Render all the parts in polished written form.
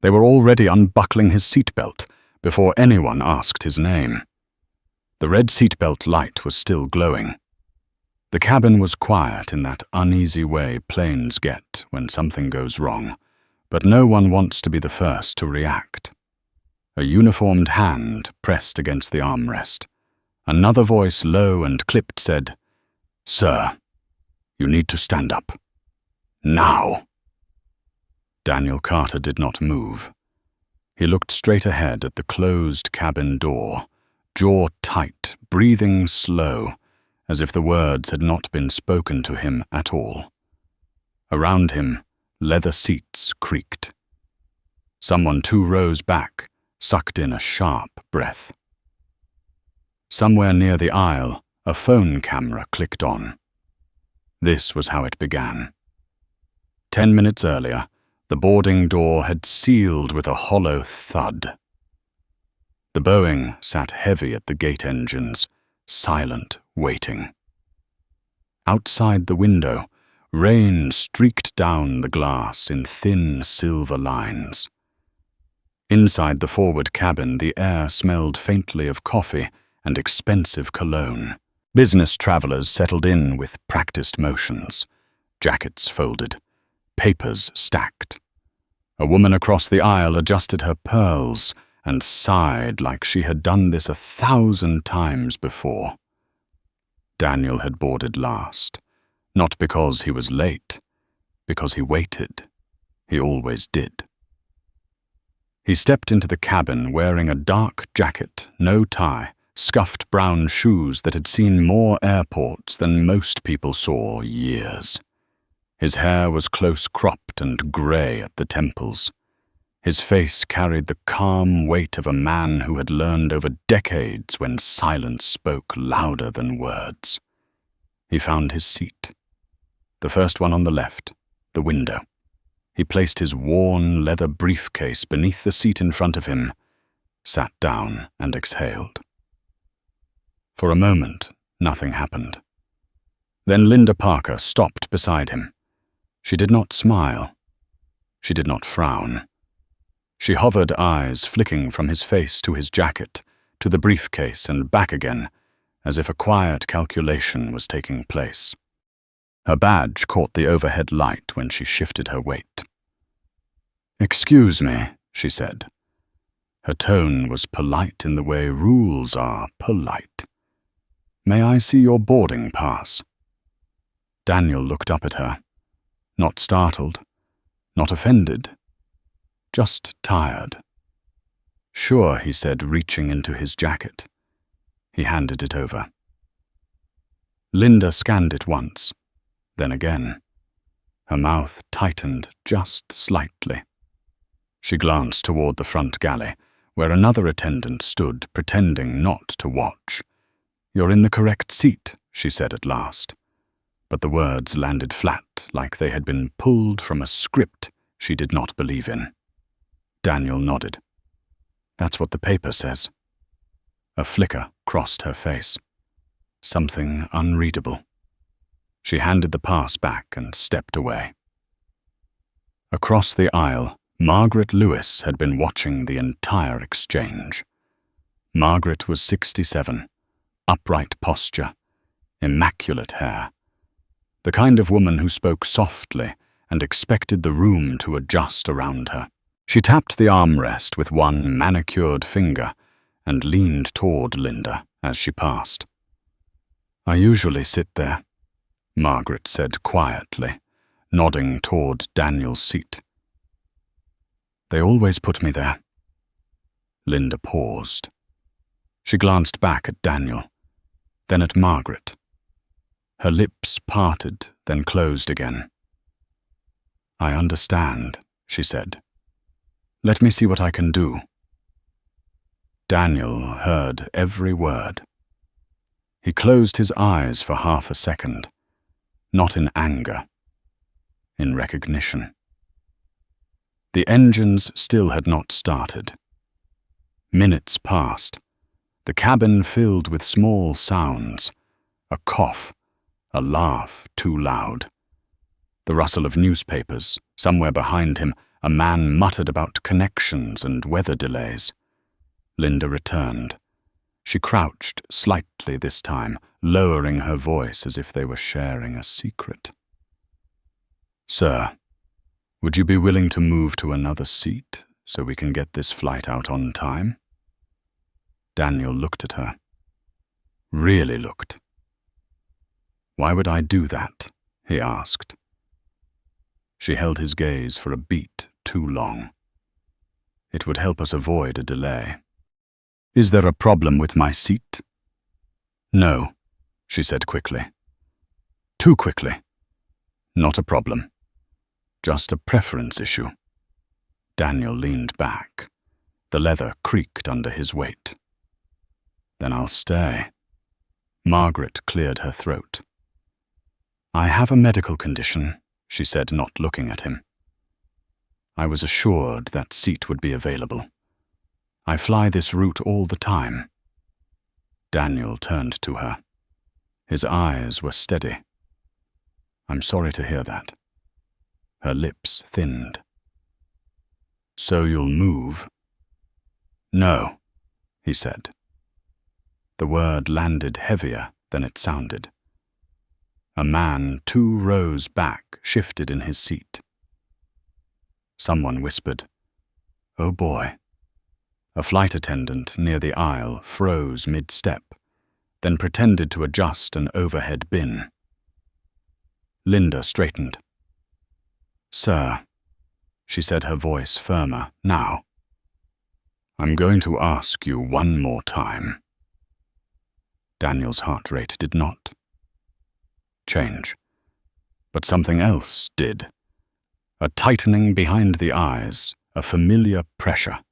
They were already unbuckling his seatbelt before anyone asked his name. The red seatbelt light was still glowing. The cabin was quiet in that uneasy way planes get when something goes wrong, but no one wants to be the first to react. A uniformed hand pressed against the armrest. Another voice, low and clipped, said, "Sir, you need to stand up. Now." Daniel Carter did not move. He looked straight ahead at the closed cabin door, jaw tight, breathing slow, as if the words had not been spoken to him at all. Around him, leather seats creaked. Someone 2 rows back sucked in a sharp breath. Somewhere near the aisle, a phone camera clicked on. This was how it began. 10 minutes earlier, the boarding door had sealed with a hollow thud. The Boeing sat heavy at the gate engines, silent, waiting. Outside the window, rain streaked down the glass in thin silver lines. Inside the forward cabin, the air smelled faintly of coffee and expensive cologne. Business travelers settled in with practiced motions, jackets folded, papers stacked. A woman across the aisle adjusted her pearls and sighed like she had done this 1,000 times before. Daniel had boarded last, not because he was late, because he waited. He always did. He stepped into the cabin wearing a dark jacket, no tie, scuffed brown shoes that had seen more airports than most people saw years. His hair was close-cropped and grey at the temples. His face carried the calm weight of a man who had learned over decades when silence spoke louder than words. He found his seat. The first one on the left, the window. He placed his worn leather briefcase beneath the seat in front of him, sat down and exhaled. For a moment, nothing happened. Then Linda Parker stopped beside him. She did not smile. She did not frown. She hovered, eyes flicking from his face to his jacket, to the briefcase and back again, as if a quiet calculation was taking place. Her badge caught the overhead light when she shifted her weight. "Excuse me," she said. Her tone was polite in the way rules are polite. "May I see your boarding pass?" Daniel looked up at her, not startled, not offended, just tired. "Sure," he said, reaching into his jacket. He handed it over. Linda scanned it once, then again. Her mouth tightened just slightly. She glanced toward the front galley, where another attendant stood, pretending not to watch. "You're in the correct seat," she said at last. But the words landed flat, like they had been pulled from a script she did not believe in. Daniel nodded. "That's what the paper says." A flicker crossed her face. Something unreadable. She handed the pass back and stepped away. Across the aisle, Margaret Lewis had been watching the entire exchange. Margaret was 67, upright posture, immaculate hair. The kind of woman who spoke softly and expected the room to adjust around her. She tapped the armrest with one manicured finger and leaned toward Linda as she passed. "I usually sit there," Margaret said quietly, nodding toward Daniel's seat. "They always put me there." Linda paused. She glanced back at Daniel, then at Margaret. Her lips parted, then closed again. "I understand," she said. "Let me see what I can do." Daniel heard every word. He closed his eyes for half a second, not in anger, in recognition. The engines still had not started. Minutes passed, the cabin filled with small sounds, a cough, a laugh too loud. The rustle of newspapers, somewhere behind him, A man muttered about connections and weather delays. Linda returned. She crouched slightly this time, lowering her voice as if they were sharing a secret. "Sir, would you be willing to move to another seat so we can get this flight out on time?" Daniel looked at her. Really looked. "Why would I do that?" he asked. She held his gaze for a beat too long. "It would help us avoid a delay." "Is there a problem with my seat?" "No," she said quickly. Too quickly. "Not a problem. Just a preference issue." Daniel leaned back. The leather creaked under his weight. "Then I'll stay." Margaret cleared her throat. "I have a medical condition," she said, not looking at him. "I was assured that seat would be available. I fly this route all the time." Daniel turned to her. His eyes were steady. "I'm sorry to hear that." Her lips thinned. "So you'll move?" "No," he said. The word landed heavier than it sounded. A man 2 rows back shifted in his seat. Someone whispered, "Oh boy." A flight attendant near the aisle froze mid-step, then pretended to adjust an overhead bin. Linda straightened. "Sir," she said, her voice firmer now. "I'm going to ask you one more time." Daniel's heart rate did not change, but something else did. A tightening behind the eyes, a familiar pressure,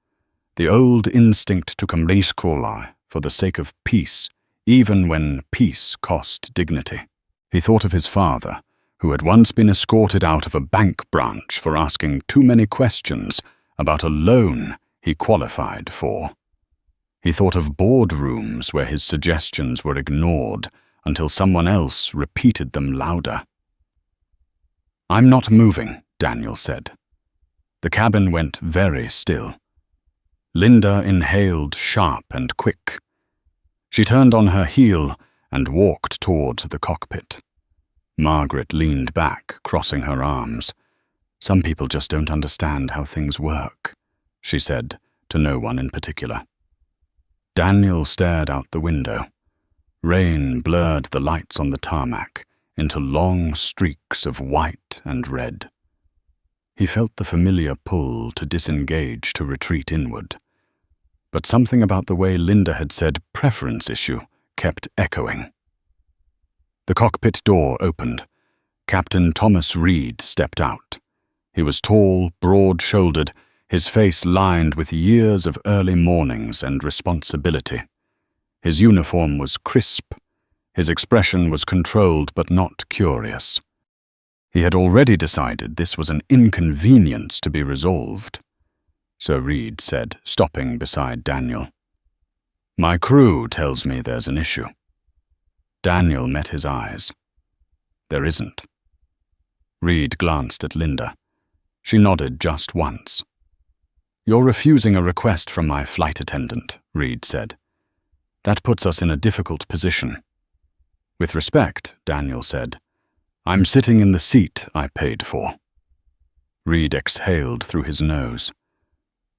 the old instinct to comriscola for the sake of peace, even when peace cost dignity. He thought of his father, who had once been escorted out of a bank branch for asking too many questions about a loan he qualified for. He thought of boardrooms where his suggestions were ignored until someone else repeated them louder. "I'm not moving," Daniel said. The cabin went very still. Linda inhaled sharp and quick. She turned on her heel and walked toward the cockpit. Margaret leaned back, crossing her arms. "Some people just don't understand how things work," she said, to no one in particular. Daniel stared out the window. Rain blurred the lights on the tarmac into long streaks of white and red. He felt the familiar pull to disengage, to retreat inward. But something about the way Linda had said preference issue kept echoing. The cockpit door opened. Captain Thomas Reed stepped out. He was tall, broad-shouldered, his face lined with years of early mornings and responsibility. His uniform was crisp. His expression was controlled but not curious. He had already decided this was an inconvenience to be resolved. Sir Reed said, stopping beside Daniel. "My crew tells me there's an issue." Daniel met his eyes. "There isn't." Reed glanced at Linda. She nodded just once. "You're refusing a request from my flight attendant," Reed said. "That puts us in a difficult position." "With respect," Daniel said, "I'm sitting in the seat I paid for." Reed exhaled through his nose.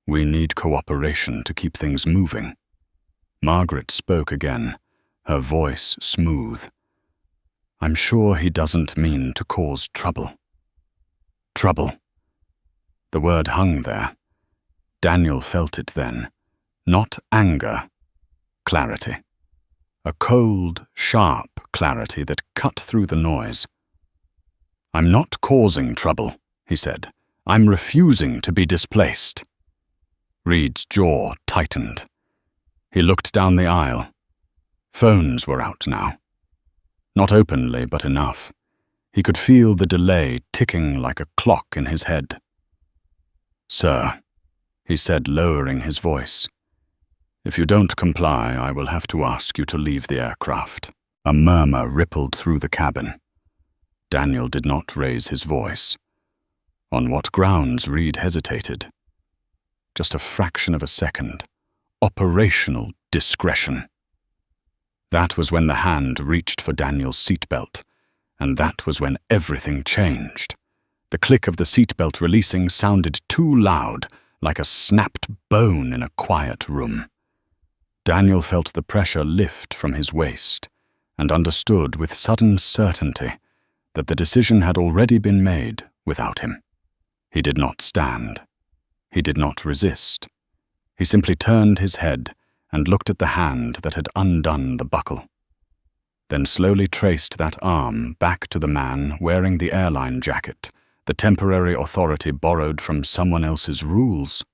"We need cooperation to keep things moving." Margaret spoke again, her voice smooth. "I'm sure he doesn't mean to cause trouble." Trouble. The word hung there. Daniel felt it then. Not anger. Clarity. A cold, sharp clarity that cut through the noise. "I'm not causing trouble," he said. "I'm refusing to be displaced." Reed's jaw tightened. He looked down the aisle. Phones were out now. Not openly, but enough. He could feel the delay ticking like a clock in his head. "Sir," he said, lowering his voice, "if you don't comply, I will have to ask you to leave the aircraft." A murmur rippled through the cabin. Daniel did not raise his voice. On what grounds? Reed hesitated. Just a fraction of a second. Operational discretion. That was when the hand reached for Daniel's seatbelt, and that was when everything changed. The click of the seatbelt releasing sounded too loud, like a snapped bone in a quiet room. Daniel felt the pressure lift from his waist and understood with sudden certainty that the decision had already been made without him. He did not stand. He did not resist. He simply turned his head and looked at the hand that had undone the buckle, then slowly traced that arm back to the man wearing the airline jacket, the temporary authority borrowed from someone else's rules.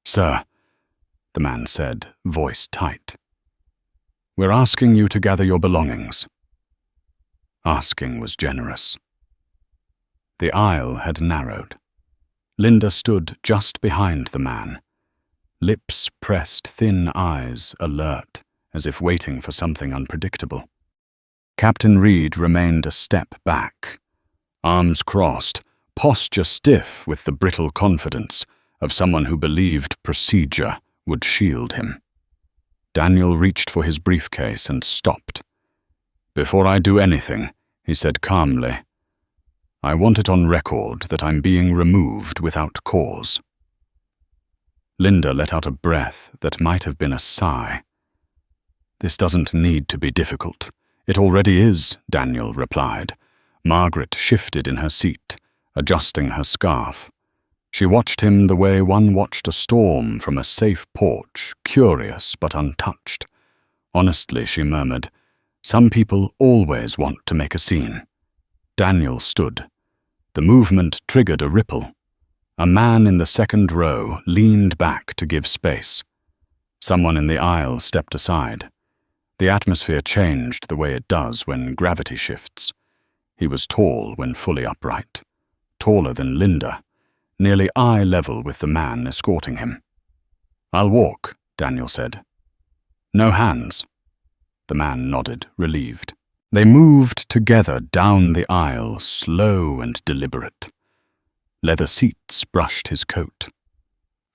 "Sir," the man said, voice tight, "we're asking you to gather your belongings." Asking was generous. The aisle had narrowed. Linda stood just behind the man, lips pressed, thin eyes alert, as if waiting for something unpredictable. Captain Reed remained a step back, arms crossed, posture stiff with the brittle confidence of someone who believed procedure would shield him. Daniel reached for his briefcase and stopped. "Before I do anything," he said calmly, "I want it on record that I'm being removed without cause." Linda let out a breath that might have been a sigh. "This doesn't need to be difficult. It already is," Daniel replied. Margaret shifted in her seat, adjusting her scarf. She watched him the way one watched a storm from a safe porch, curious but untouched. "Honestly," she murmured, "some people always want to make a scene." Daniel stood. The movement triggered a ripple. A man in the second row leaned back to give space. Someone in the aisle stepped aside. The atmosphere changed the way it does when gravity shifts. He was tall when fully upright, taller than Linda, nearly eye level with the man escorting him. "I'll walk," Daniel said. "No hands." The man nodded, relieved. They moved together down the aisle, slow and deliberate. Leather seats brushed his coat.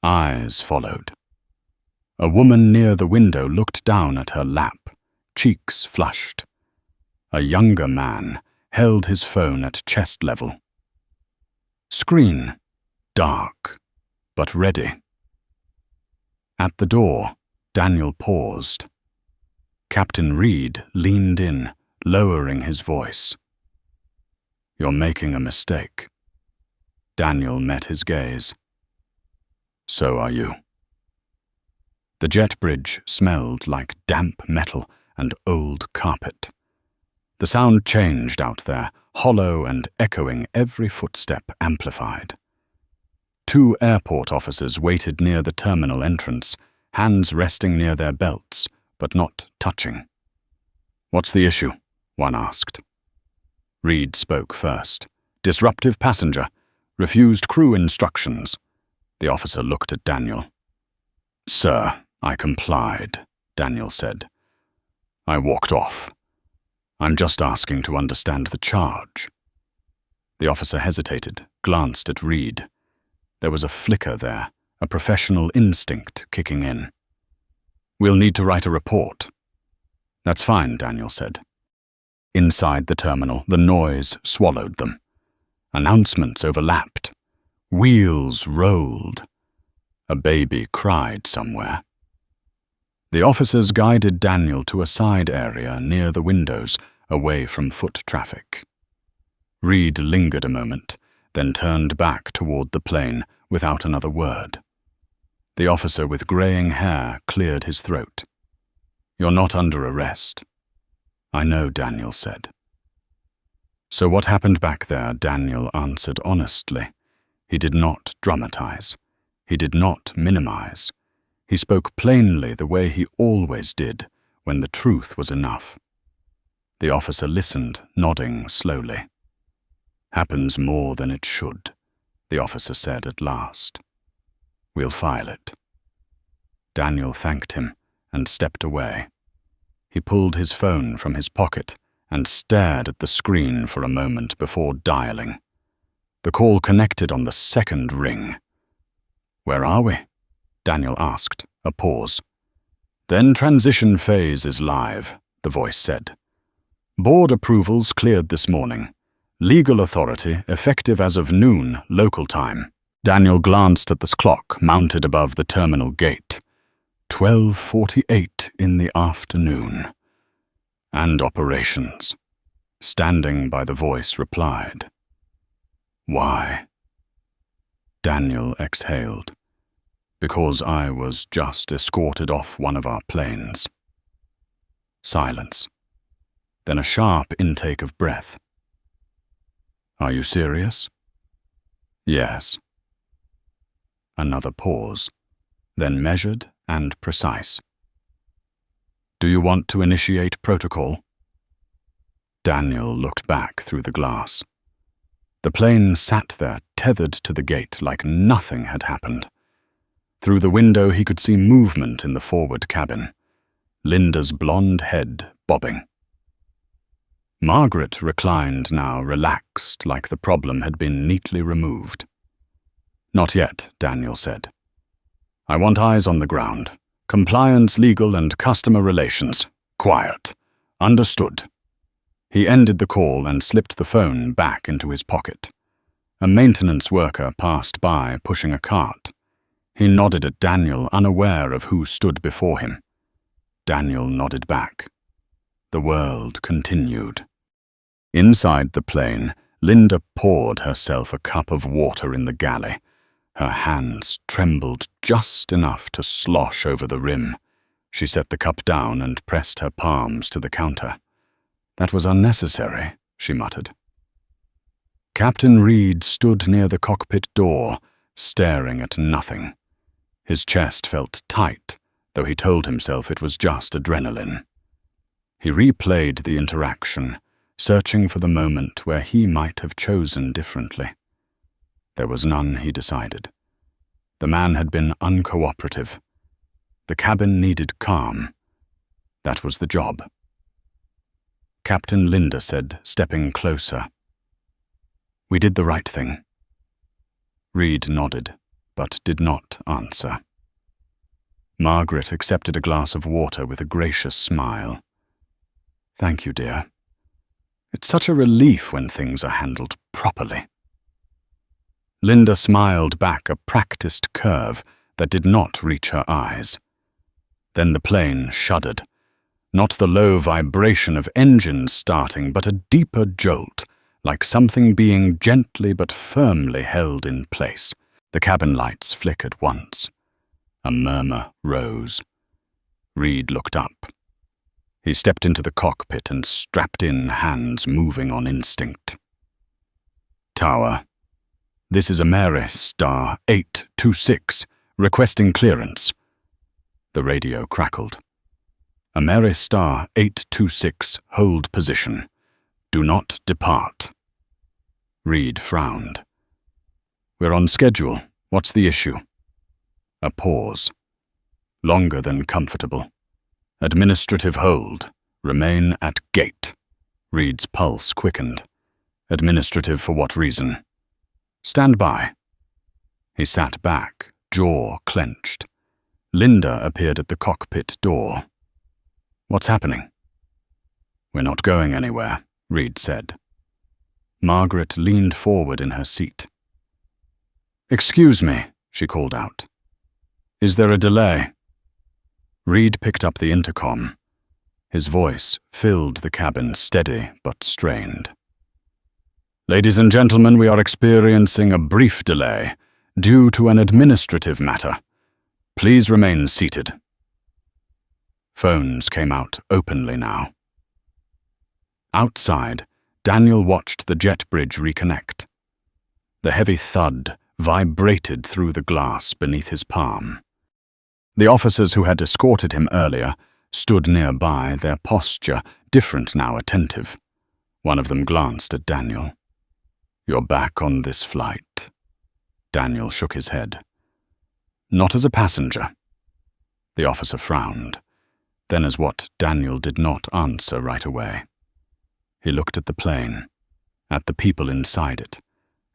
Eyes followed. A woman near the window looked down at her lap, cheeks flushed. A younger man held his phone at chest level. Screen, dark, but ready. At the door, Daniel paused. Captain Reed leaned in, lowering his voice. "You're making a mistake." Daniel met his gaze. "So are you." The jet bridge smelled like damp metal and old carpet. The sound changed out there, hollow and echoing, every footstep amplified. Two airport officers waited near the terminal entrance, hands resting near their belts, but not touching. "What's the issue?" one asked. Reed spoke first. "Disruptive passenger. Refused crew instructions." The officer looked at Daniel. "Sir, I complied," Daniel said. "I walked off. I'm just asking to understand the charge." The officer hesitated, glanced at Reed. There was a flicker there, a professional instinct kicking in. "We'll need to write a report." "That's fine," Daniel said. Inside the terminal, the noise swallowed them. Announcements overlapped. Wheels rolled. A baby cried somewhere. The officers guided Daniel to a side area near the windows, away from foot traffic. Reed lingered a moment, then turned back toward the plane without another word. The officer with graying hair cleared his throat. "You're not under arrest." "I know," Daniel said. "So what happened back there?" Daniel answered honestly. He did not dramatize. He did not minimize. He spoke plainly the way he always did when the truth was enough. The officer listened, nodding slowly. "Happens more than it should," the officer said at last. "We'll file it." Daniel thanked him and stepped away. He pulled his phone from his pocket and stared at the screen for a moment before dialing. The call connected on the second ring. "Where are we?" Daniel asked, a pause. "Then transition phase is live," the voice said. "Board approvals cleared this morning. Legal authority effective as of noon, local time." Daniel glanced at the clock mounted above the terminal gate. 12:48 in the afternoon. "And operations," standing by the voice replied. "Why?" Daniel exhaled. "Because I was just escorted off one of our planes." Silence. Then a sharp intake of breath. "Are you serious?" "Yes." Another pause, then measured and precise. "Do you want to initiate protocol?" Daniel looked back through the glass. The plane sat there, tethered to the gate, like nothing had happened. Through the window he could see movement in the forward cabin, Linda's blonde head bobbing. Margaret reclined now, relaxed, like the problem had been neatly removed. "Not yet," Daniel said. "I want eyes on the ground. Compliance, legal, and customer relations. Quiet. Understood." He ended the call and slipped the phone back into his pocket. A maintenance worker passed by, pushing a cart. He nodded at Daniel, unaware of who stood before him. Daniel nodded back. The world continued. Inside the plane, Linda poured herself a cup of water in the galley. Her hands trembled just enough to slosh over the rim. She set the cup down and pressed her palms to the counter. "That was unnecessary," she muttered. Captain Reed stood near the cockpit door, staring at nothing. His chest felt tight, though he told himself it was just adrenaline. He replayed the interaction, searching for the moment where he might have chosen differently. There was none, he decided. The man had been uncooperative. The cabin needed calm. That was the job. Captain Linda said, stepping closer. "We did the right thing." Reed nodded, but did not answer. Margaret accepted a glass of water with a gracious smile. "Thank you, dear. It's such a relief when things are handled properly." Linda smiled back, a practiced curve that did not reach her eyes. Then the plane shuddered. Not the low vibration of engines starting, but a deeper jolt, like something being gently but firmly held in place. The cabin lights flickered once. A murmur rose. Reed looked up. He stepped into the cockpit and strapped in, hands moving on instinct. "Tower, this is Star 826, requesting clearance." The radio crackled. Star 826, hold position. Do not depart." Reed frowned. "We're on schedule. What's the issue?" A pause. Longer than comfortable. "Administrative hold. Remain at gate." Reed's pulse quickened. "Administrative for what reason?" "Stand by." He sat back, jaw clenched. Linda appeared at the cockpit door. "What's happening?" "We're not going anywhere," Reed said. Margaret leaned forward in her seat. "Excuse me," she called out. "Is there a delay?" Reed picked up the intercom. His voice filled the cabin, steady but strained. "Ladies and gentlemen, we are experiencing a brief delay due to an administrative matter. Please remain seated." Phones came out openly now. Outside, Daniel watched the jet bridge reconnect. The heavy thud vibrated through the glass beneath his palm. The officers who had escorted him earlier stood nearby, their posture different now, attentive. One of them glanced at Daniel. "You're back on this flight." Daniel shook his head. "Not as a passenger." The officer frowned, then as what Daniel did not answer right away. He looked at the plane, at the people inside it,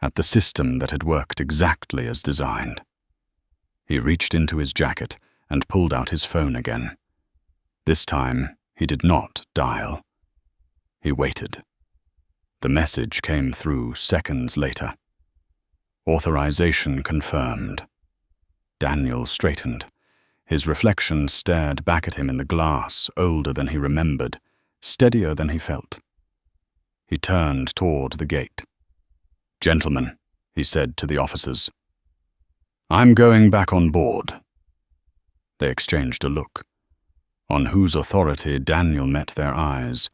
at the system that had worked exactly as designed. He reached into his jacket and pulled out his phone again. This time, he did not dial. He waited. The message came through seconds later. Authorization confirmed. Daniel straightened. His reflection stared back at him in the glass, older than he remembered, steadier than he felt. He turned toward the gate. "Gentlemen," he said to the officers, "I'm going back on board." They exchanged a look. On whose authority Daniel met their eyes,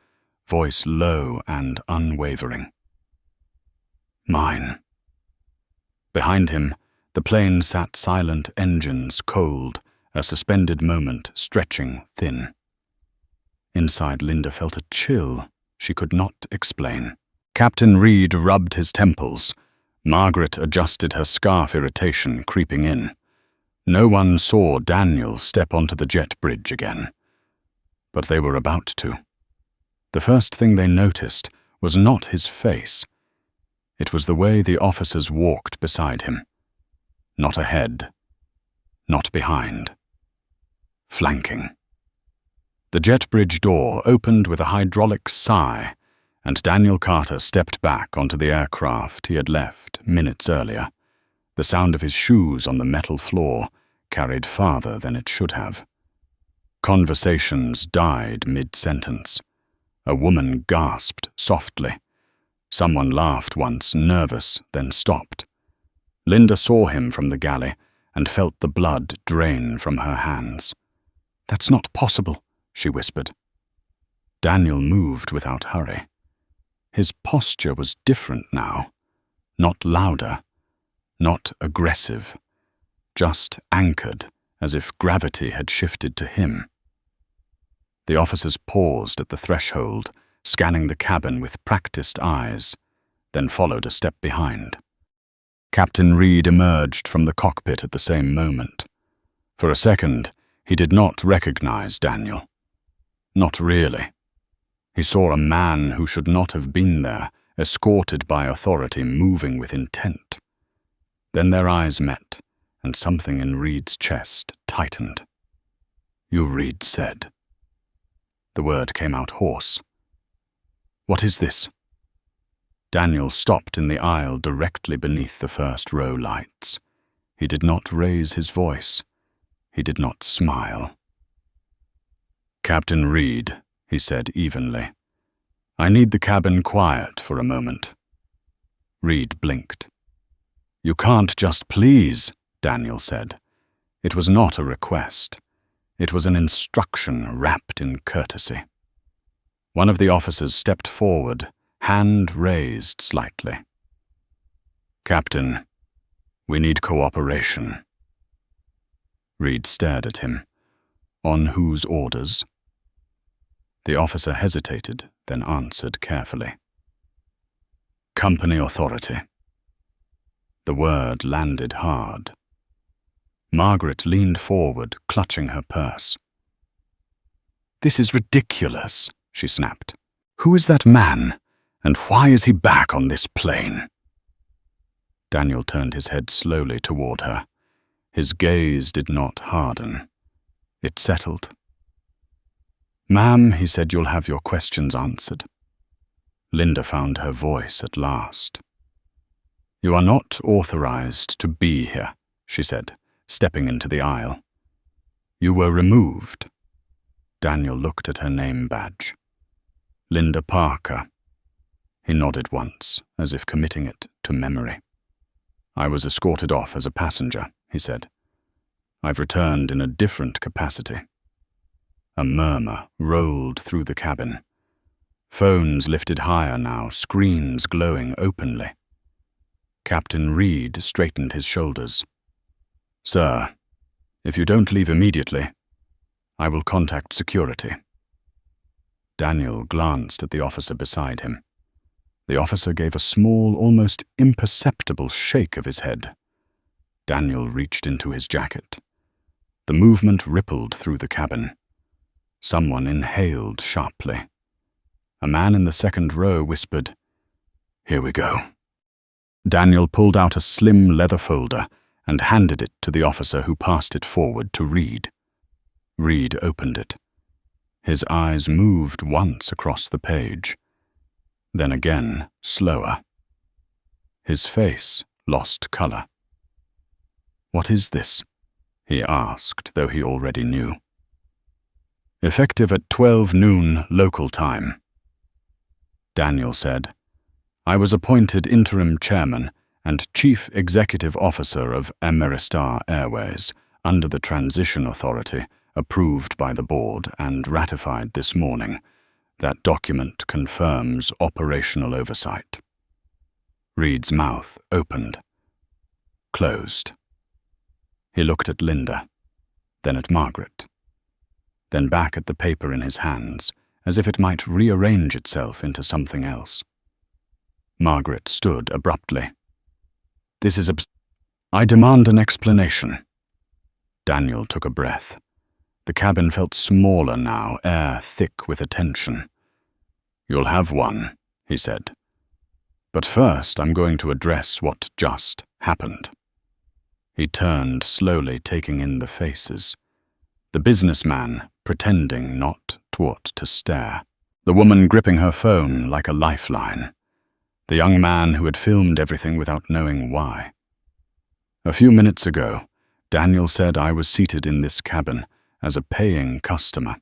voice low and unwavering. "Mine." Behind him, the plane sat silent, engines cold, a suspended moment stretching thin. Inside, Linda felt a chill she could not explain. Captain Reed rubbed his temples. Margaret adjusted her scarf, irritation creeping in. No one saw Daniel step onto the jet bridge again. But they were about to. The first thing they noticed was not his face. It was the way the officers walked beside him. Not ahead, not behind. Flanking. The jet bridge door opened with a hydraulic sigh, and Daniel Carter stepped back onto the aircraft he had left minutes earlier. The sound of his shoes on the metal floor carried farther than it should have. Conversations died mid-sentence. A woman gasped softly. Someone laughed once, nervous, then stopped. Linda saw him from the galley and felt the blood drain from her hands. "That's not possible," she whispered. Daniel moved without hurry. His posture was different now, not louder, not aggressive, just anchored as if gravity had shifted to him. The officers paused at the threshold, scanning the cabin with practiced eyes, then followed a step behind. Captain Reed emerged from the cockpit at the same moment. For a second, he did not recognize Daniel. Not really. He saw a man who should not have been there, escorted by authority, moving with intent. Then their eyes met, and something in Reed's chest tightened. "You," Reed said. The word came out hoarse. "What is this?" Daniel stopped in the aisle directly beneath the first row lights. He did not raise his voice. He did not smile. "Captain Reed," he said evenly, "I need the cabin quiet for a moment." Reed blinked. "You can't just please," Daniel said. It was not a request. It was an instruction wrapped in courtesy. One of the officers stepped forward, hand raised slightly. "Captain, we need cooperation." Reed stared at him. "On whose orders?" The officer hesitated, then answered carefully. "Company authority." The word landed hard. Margaret leaned forward, clutching her purse. "This is ridiculous," she snapped. "Who is that man, and why is he back on this plane?" Daniel turned his head slowly toward her. His gaze did not harden. It settled. "Ma'am," he said, "you'll have your questions answered." Linda found her voice at last. "You are not authorized to be here," she said, stepping into the aisle. "You were removed." Daniel looked at her name badge. "Linda Parker." He nodded once, as if committing it to memory. "I was escorted off as a passenger," he said. "I've returned in a different capacity." A murmur rolled through the cabin. Phones lifted higher now, screens glowing openly. Captain Reed straightened his shoulders. "Sir, if you don't leave immediately, I will contact security." Daniel glanced at the officer beside him. The officer gave a small, almost imperceptible shake of his head. Daniel reached into his jacket. The movement rippled through the cabin. Someone inhaled sharply. A man in the second row whispered, "Here we go." Daniel pulled out a slim leather folder and handed it to the officer, who passed it forward to Reed. Reed opened it. His eyes moved once across the page, then again slower. His face lost color. "What is this?" he asked, though he already knew. "Effective at 12 noon local time," Daniel said. "I was appointed interim chairman and chief executive officer of Ameristar Airways under the Transition Authority, approved by the board and ratified this morning. That document confirms operational oversight." Reed's mouth opened, closed. He looked at Linda, then at Margaret, then back at the paper in his hands, as if it might rearrange itself into something else. Margaret stood abruptly. "This is I demand an explanation." Daniel took a breath. The cabin felt smaller now, air thick with attention. "You'll have one," he said. "But first I'm going to address what just happened." He turned slowly, taking in the faces. The businessman pretending not what to stare. The woman gripping her phone like a lifeline. The young man who had filmed everything without knowing why. "A few minutes ago, Daniel said I was seated in this cabin as a paying customer.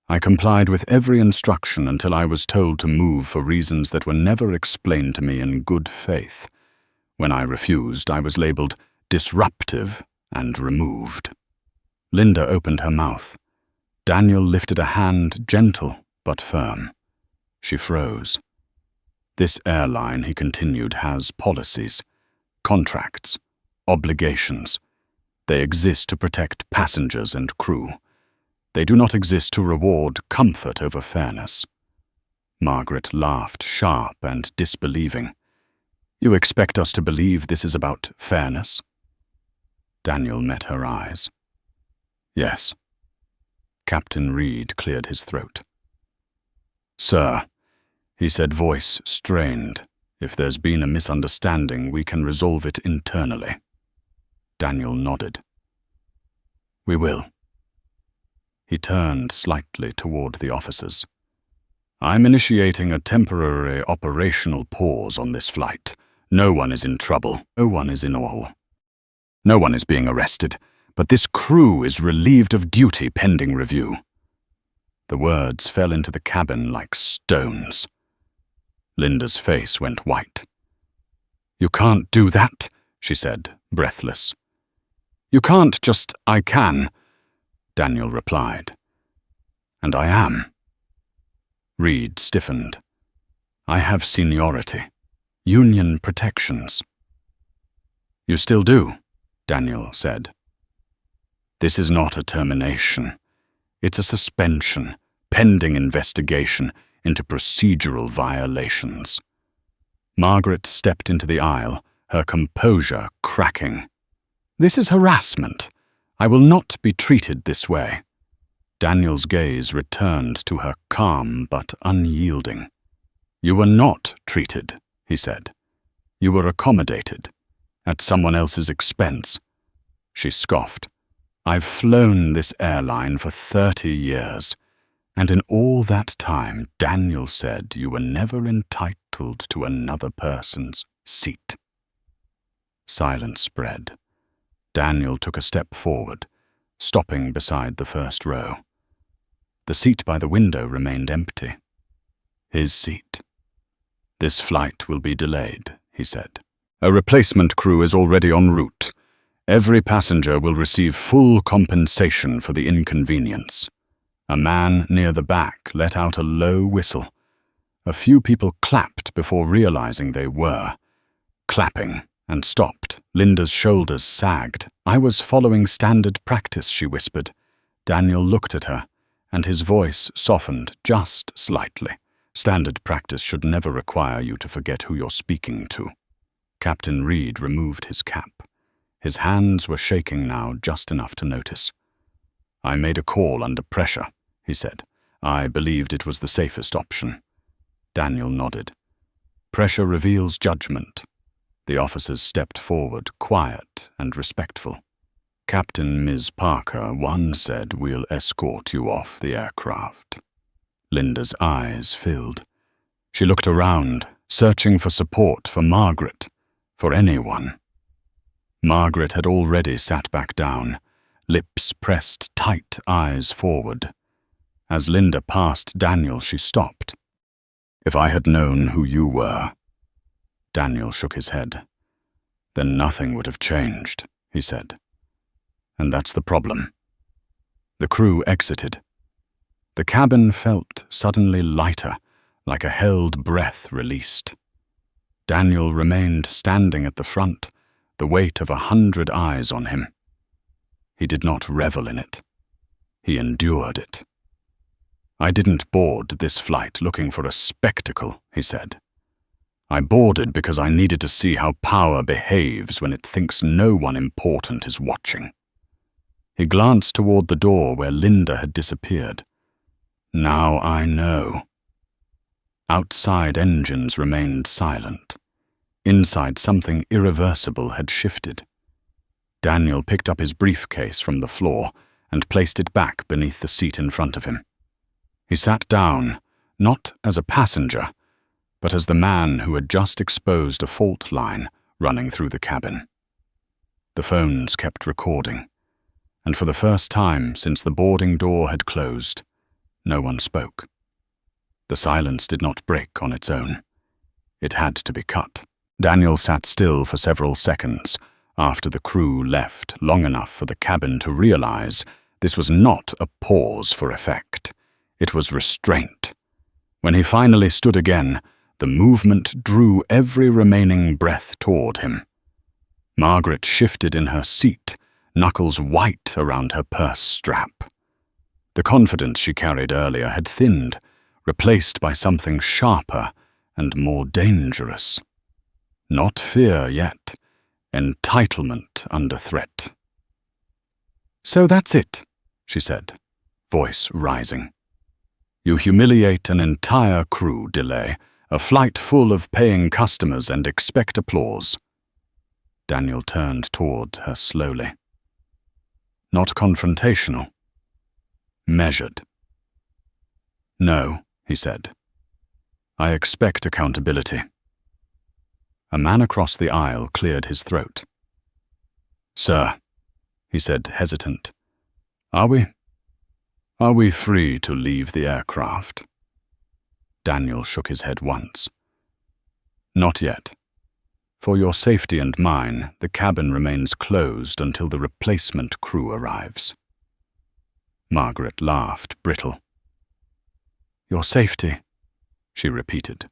I complied with every instruction until I was told to move for reasons that were never explained to me in good faith. When I refused, I was labeled disruptive and removed." Linda opened her mouth. Daniel lifted a hand, gentle but firm. She froze. "This airline," he continued, "has policies, contracts, obligations. They exist to protect passengers and crew. They do not exist to reward comfort over fairness." Margaret laughed, sharp and disbelieving. "You expect us to believe this is about fairness?" Daniel met her eyes. "Yes." Captain Reed cleared his throat. "Sir," he said, voice strained, "if there's been a misunderstanding, we can resolve it internally." Daniel nodded. "We will." He turned slightly toward the officers. "I'm initiating a temporary operational pause on this flight. No one is in trouble. No one is in awe. No one is being arrested, but this crew is relieved of duty pending review." The words fell into the cabin like stones. Linda's face went white. "You can't do that," she said, breathless. "You can't just—" "I can," Daniel replied. "And I am." Reed stiffened. "I have seniority, union protections." "You still do," Daniel said. "This is not a termination. It's a suspension, pending investigation into procedural violations." Margaret stepped into the aisle, her composure cracking. "This is harassment. I will not be treated this way." Daniel's gaze returned to her, calm but unyielding. "You were not treated," he said. "You were accommodated, at someone else's expense." She scoffed. "I've flown this airline for 30 years, and in all that time, Daniel said you were never entitled to another person's seat." Silence spread. Daniel took a step forward, stopping beside the first row. The seat by the window remained empty. His seat. "This flight will be delayed," he said. "A replacement crew is already en route. Every passenger will receive full compensation for the inconvenience." A man near the back let out a low whistle. A few people clapped before realizing they were clapping, and stopped. Linda's shoulders sagged. "I was following standard practice," she whispered. Daniel looked at her, and his voice softened just slightly. "Standard practice should never require you to forget who you're speaking to." Captain Reed removed his cap. His hands were shaking now, just enough to notice. "I made a call under pressure," he said. "I believed it was the safest option." Daniel nodded. Pressure reveals judgment. The officers stepped forward, quiet and respectful. Captain Ms. Parker, one said, "We'll escort you off the aircraft." Linda's eyes filled. She looked around, searching for support for Margaret, for anyone. Margaret had already sat back down, lips pressed tight, eyes forward. As Linda passed Daniel, she stopped. "If I had known who you were—" Daniel shook his head. "Then nothing would have changed," he said. "And that's the problem." The crew exited. The cabin felt suddenly lighter, like a held breath released. Daniel remained standing at the front, the weight of 100 eyes on him. He did not revel in it. He endured it. "I didn't board this flight looking for a spectacle," he said. "I boarded because I needed to see how power behaves when it thinks no one important is watching." He glanced toward the door where Linda had disappeared. "Now I know." Outside engines remained silent. Inside, something irreversible had shifted. Daniel picked up his briefcase from the floor and placed it back beneath the seat in front of him. He sat down, not as a passenger, but as the man who had just exposed a fault line running through the cabin. The phones kept recording, and for the first time since the boarding door had closed, no one spoke. The silence did not break on its own. It had to be cut. Daniel sat still for several seconds after the crew left, long enough for the cabin to realize this was not a pause for effect. It was restraint. When he finally stood again, the movement drew every remaining breath toward him. Margaret shifted in her seat, knuckles white around her purse strap. The confidence she carried earlier had thinned, replaced by something sharper and more dangerous. Not fear yet, entitlement under threat. "So that's it," she said, voice rising. "You humiliate an entire crew, delay a flight full of paying customers, and expect applause." Daniel turned toward her slowly. "Not confrontational. Measured." "No," he said. "I expect accountability." A man across the aisle cleared his throat. "Sir," he said, hesitant, Are we free to leave the aircraft?" Daniel shook his head once. "Not yet. For your safety and mine, the cabin remains closed until the replacement crew arrives." Margaret laughed, brittle. "Your safety," she repeated.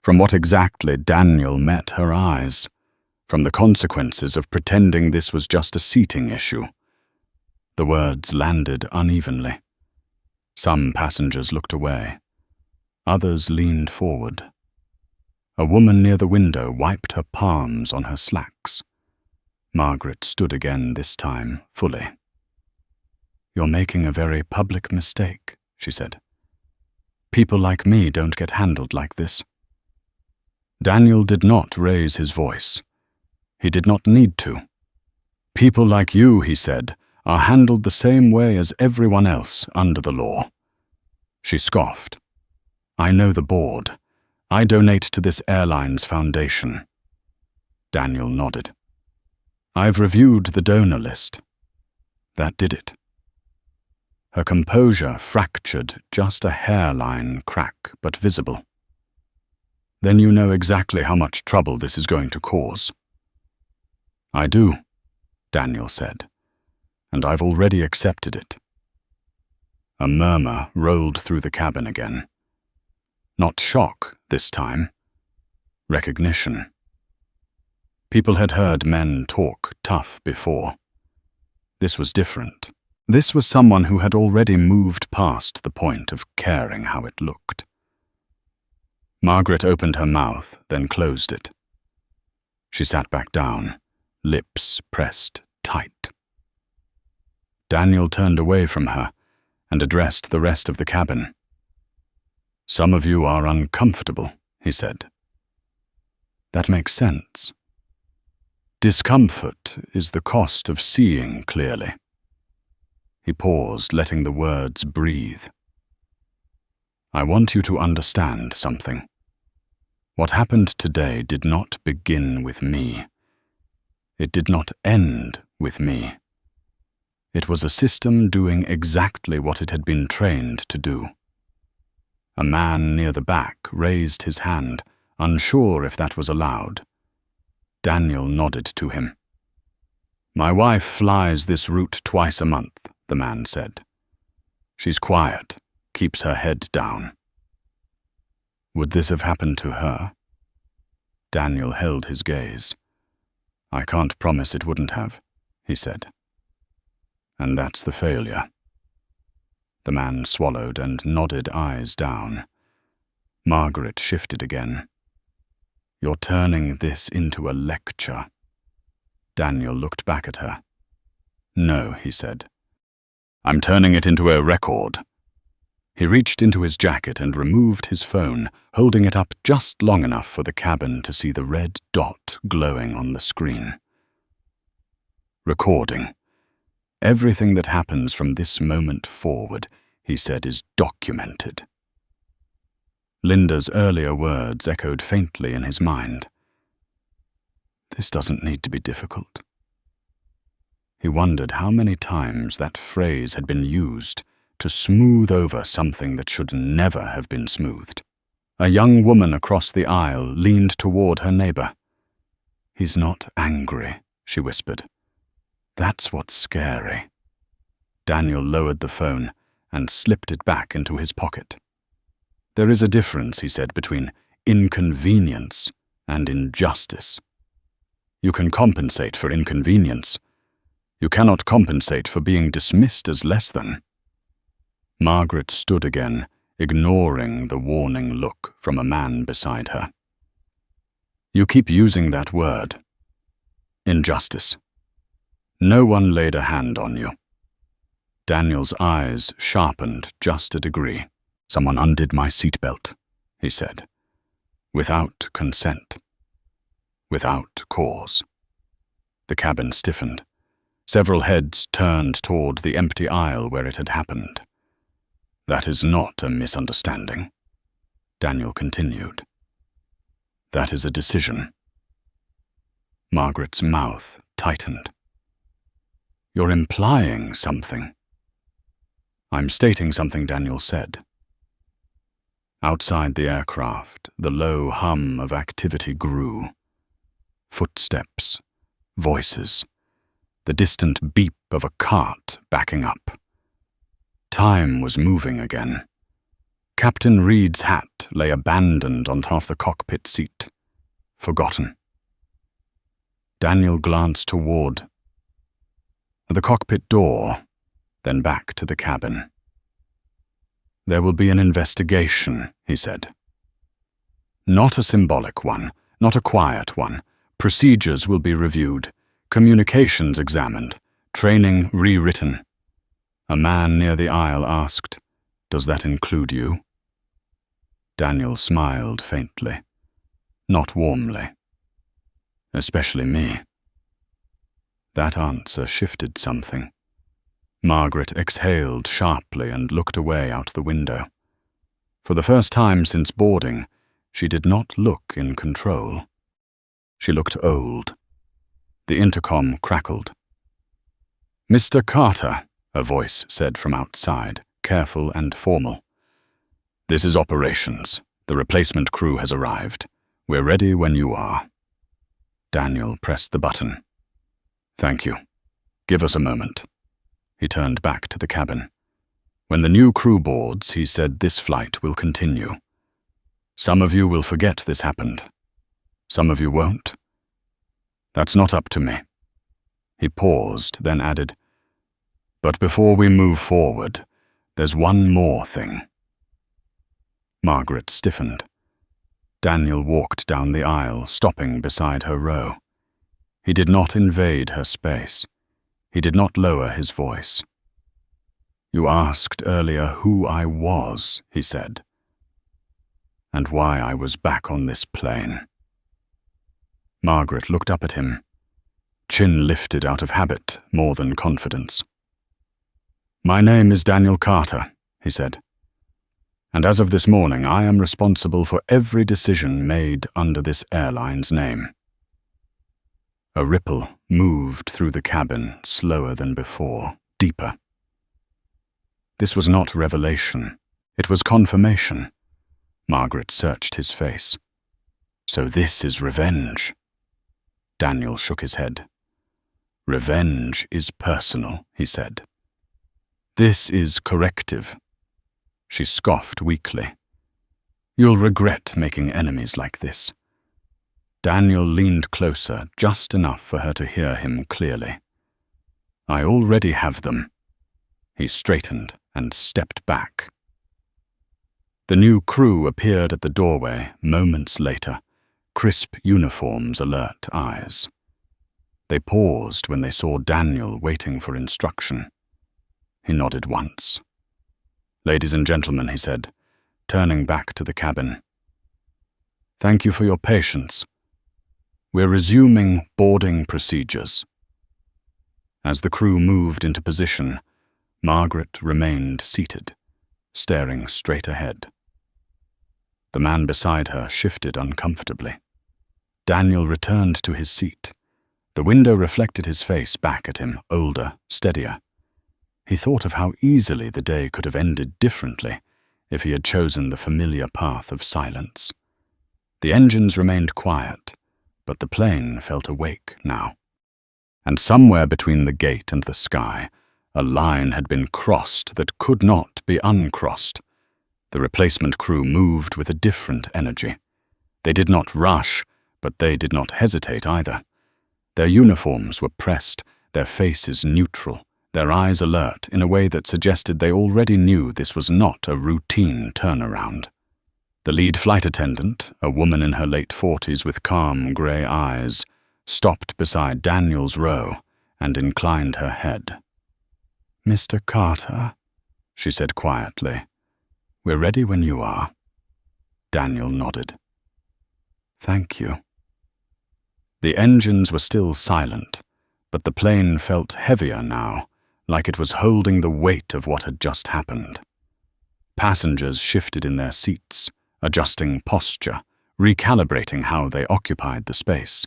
From what exactly Daniel met her eyes, from the consequences of pretending this was just a seating issue. The words landed unevenly. Some passengers looked away. Others leaned forward. A woman near the window wiped her palms on her slacks. Margaret stood again this time, fully. "You're making a very public mistake," she said. "People like me don't get handled like this." Daniel did not raise his voice. He did not need to. "People like you," he said, "are handled the same way as everyone else under the law." She scoffed. "I know the board. I donate to this airline's foundation." Daniel nodded. "I've reviewed the donor list." That did it. Her composure fractured, just a hairline crack, but visible. "Then you know exactly how much trouble this is going to cause." "I do," Daniel said, "and I've already accepted it." A murmur rolled through the cabin again. Not shock this time. Recognition. People had heard men talk tough before. This was different. This was someone who had already moved past the point of caring how it looked. Margaret opened her mouth, then closed it. She sat back down, lips pressed tight. Daniel turned away from her and addressed the rest of the cabin. "Some of you are uncomfortable," he said. That makes sense. Discomfort is the cost of seeing clearly. He paused, letting the words breathe. I want you to understand something. What happened today did not begin with me. It did not end with me. It was a system doing exactly what it had been trained to do. A man near the back raised his hand, unsure if that was allowed. Daniel nodded to him. My wife flies this route twice a month, the man said. She's quiet, keeps her head down. Would this have happened to her? Daniel held his gaze. I can't promise it wouldn't have, he said. And that's the failure. The man swallowed and nodded, eyes down. Margaret shifted again. You're turning this into a lecture. Daniel looked back at her. No, he said. I'm turning it into a record. He reached into his jacket and removed his phone, holding it up just long enough for the cabin to see the red dot glowing on the screen. Recording. Everything that happens from this moment forward, he said, is documented. Linda's earlier words echoed faintly in his mind. This doesn't need to be difficult. He wondered how many times that phrase had been used to smooth over something that should never have been smoothed. A young woman across the aisle leaned toward her neighbor. He's not angry, she whispered. That's what's scary. Daniel lowered the phone and slipped it back into his pocket. There is a difference, he said, between inconvenience and injustice. You can compensate for inconvenience. You cannot compensate for being dismissed as less than. Margaret stood again, ignoring the warning look from a man beside her. You keep using that word. Injustice. No one laid a hand on you. Daniel's eyes sharpened just a degree. Someone undid my seatbelt, he said. Without consent. Without cause. The cabin stiffened. Several heads turned toward the empty aisle where it had happened. That is not a misunderstanding, Daniel continued. That is a decision. Margaret's mouth tightened. You're implying something. I'm stating something, Daniel said. Outside the aircraft, the low hum of activity grew. Footsteps, voices, the distant beep of a cart backing up. Time was moving again. Captain Reed's hat lay abandoned on top of the cockpit seat, forgotten. Daniel glanced toward the cockpit door, then back to the cabin. There will be an investigation, he said. Not a symbolic one, not a quiet one. Procedures will be reviewed, communications examined, training rewritten. A man near the aisle asked, Does that include you? Daniel smiled faintly, not warmly. Especially me. That answer shifted something. Margaret exhaled sharply and looked away out the window. For the first time since boarding, she did not look in control. She looked old. The intercom crackled. Mr. Carter, a voice said from outside, careful and formal. This is operations. The replacement crew has arrived. We're ready when you are. Daniel pressed the button. Thank you. Give us a moment. He turned back to the cabin. When the new crew boards, he said this flight will continue. Some of you will forget this happened. Some of you won't. That's not up to me. He paused, then added, But before we move forward, there's one more thing. Margaret stiffened. Daniel walked down the aisle, stopping beside her row. He did not invade her space. He did not lower his voice. You asked earlier who I was, he said, and why I was back on this plane. Margaret looked up at him, chin lifted out of habit more than confidence. "My name is Daniel Carter," he said, "and as of this morning I am responsible for every decision made under this airline's name." A ripple moved through the cabin, slower than before, deeper. This was not revelation, it was confirmation. Margaret searched his face. "So this is revenge." Daniel shook his head. "Revenge is personal," he said. "This is corrective." She scoffed weakly. "You'll regret making enemies like this." Daniel leaned closer, just enough for her to hear him clearly. "I already have them." He straightened and stepped back. The new crew appeared at the doorway moments later, crisp uniforms, alert eyes. They paused when they saw Daniel waiting for instruction. He nodded once. "Ladies and gentlemen," he said, turning back to the cabin. "Thank you for your patience. We're resuming boarding procedures." As the crew moved into position, Margaret remained seated, staring straight ahead. The man beside her shifted uncomfortably. Daniel returned to his seat. The window reflected his face back at him, older, steadier. He thought of how easily the day could have ended differently if he had chosen the familiar path of silence. The engines remained quiet, but the plane felt awake now. And somewhere between the gate and the sky, a line had been crossed that could not be uncrossed. The replacement crew moved with a different energy. They did not rush, but they did not hesitate either. Their uniforms were pressed, their faces neutral, their eyes alert in a way that suggested they already knew this was not a routine turnaround. The lead flight attendant, a woman in her late 40s with calm grey eyes, stopped beside Daniel's row and inclined her head. "Mr. Carter," she said quietly, "we're ready when you are." Daniel nodded. "Thank you." The engines were still silent, but the plane felt heavier now, like it was holding the weight of what had just happened. Passengers shifted in their seats, adjusting posture, recalibrating how they occupied the space.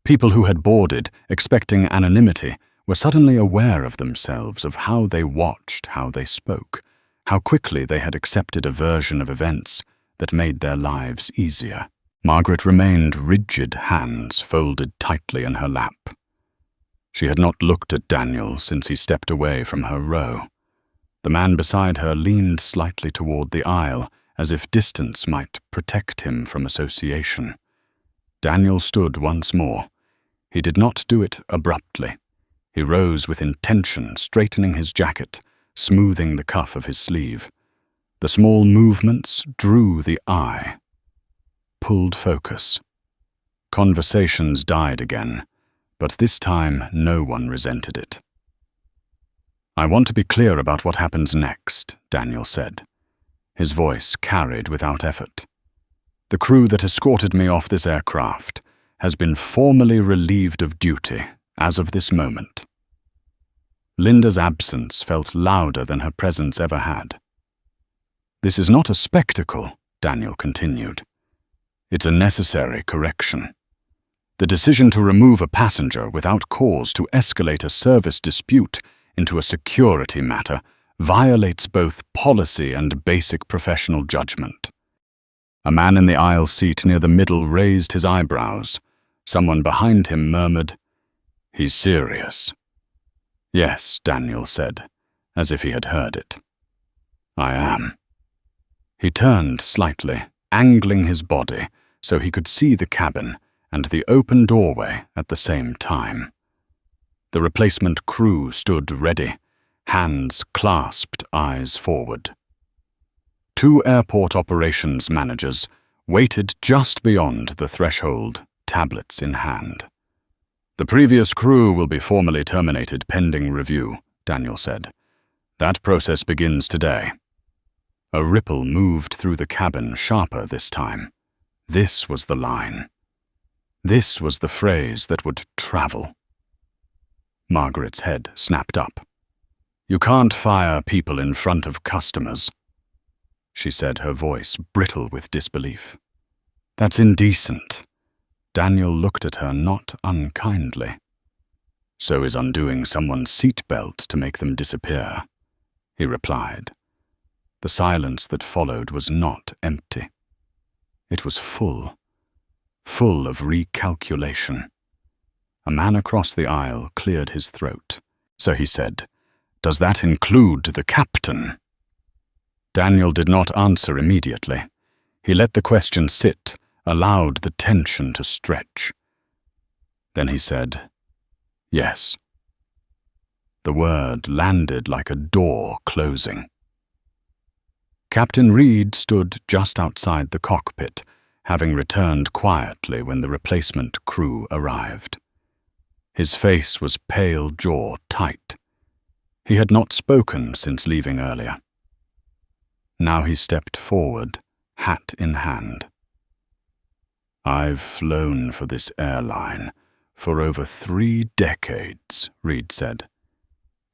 People who had boarded, expecting anonymity, were suddenly aware of themselves, of how they watched, how they spoke, how quickly they had accepted a version of events that made their lives easier. Margaret remained rigid, hands folded tightly in her lap. She had not looked at Daniel since he stepped away from her row. The man beside her leaned slightly toward the aisle, as if distance might protect him from association. Daniel stood once more. He did not do it abruptly. He rose with intention, straightening his jacket, smoothing the cuff of his sleeve. The small movements drew the eye, pulled focus. Conversations died again, but this time no one resented it. "I want to be clear about what happens next," Daniel said. His voice carried without effort. "The crew that escorted me off this aircraft has been formally relieved of duty as of this moment." Linda's absence felt louder than her presence ever had. "This is not a spectacle," Daniel continued. "It's a necessary correction. The decision to remove a passenger without cause to escalate a service dispute into a security matter violates both policy and basic professional judgment." A man in the aisle seat near the middle raised his eyebrows. Someone behind him murmured, "He's serious." "Yes," Daniel said, as if he had heard it. "I am." He turned slightly, angling his body so he could see the cabin and the open doorway at the same time. The replacement crew stood ready, hands clasped, eyes forward. 2 airport operations managers waited just beyond the threshold, tablets in hand. "The previous crew will be formally terminated pending review," Daniel said. "That process begins today." A ripple moved through the cabin, sharper this time. This was the line. This was the phrase that would travel. Margaret's head snapped up. "You can't fire people in front of customers," she said, her voice brittle with disbelief. "That's indecent." Daniel looked at her not unkindly. "So is undoing someone's seatbelt to make them disappear," he replied. The silence that followed was not empty. It was full of recalculation. A man across the aisle cleared his throat. So he said, "Does that include the captain?" Daniel did not answer immediately. He let the question sit, allowed the tension to stretch. Then he said, "Yes." The word landed like a door closing. Captain Reed stood just outside the cockpit, having returned quietly when the replacement crew arrived. His face was pale jaw tight. He had not spoken since leaving earlier. Now he stepped forward, hat in hand. "I've flown for this airline for over 3 decades, Reed said.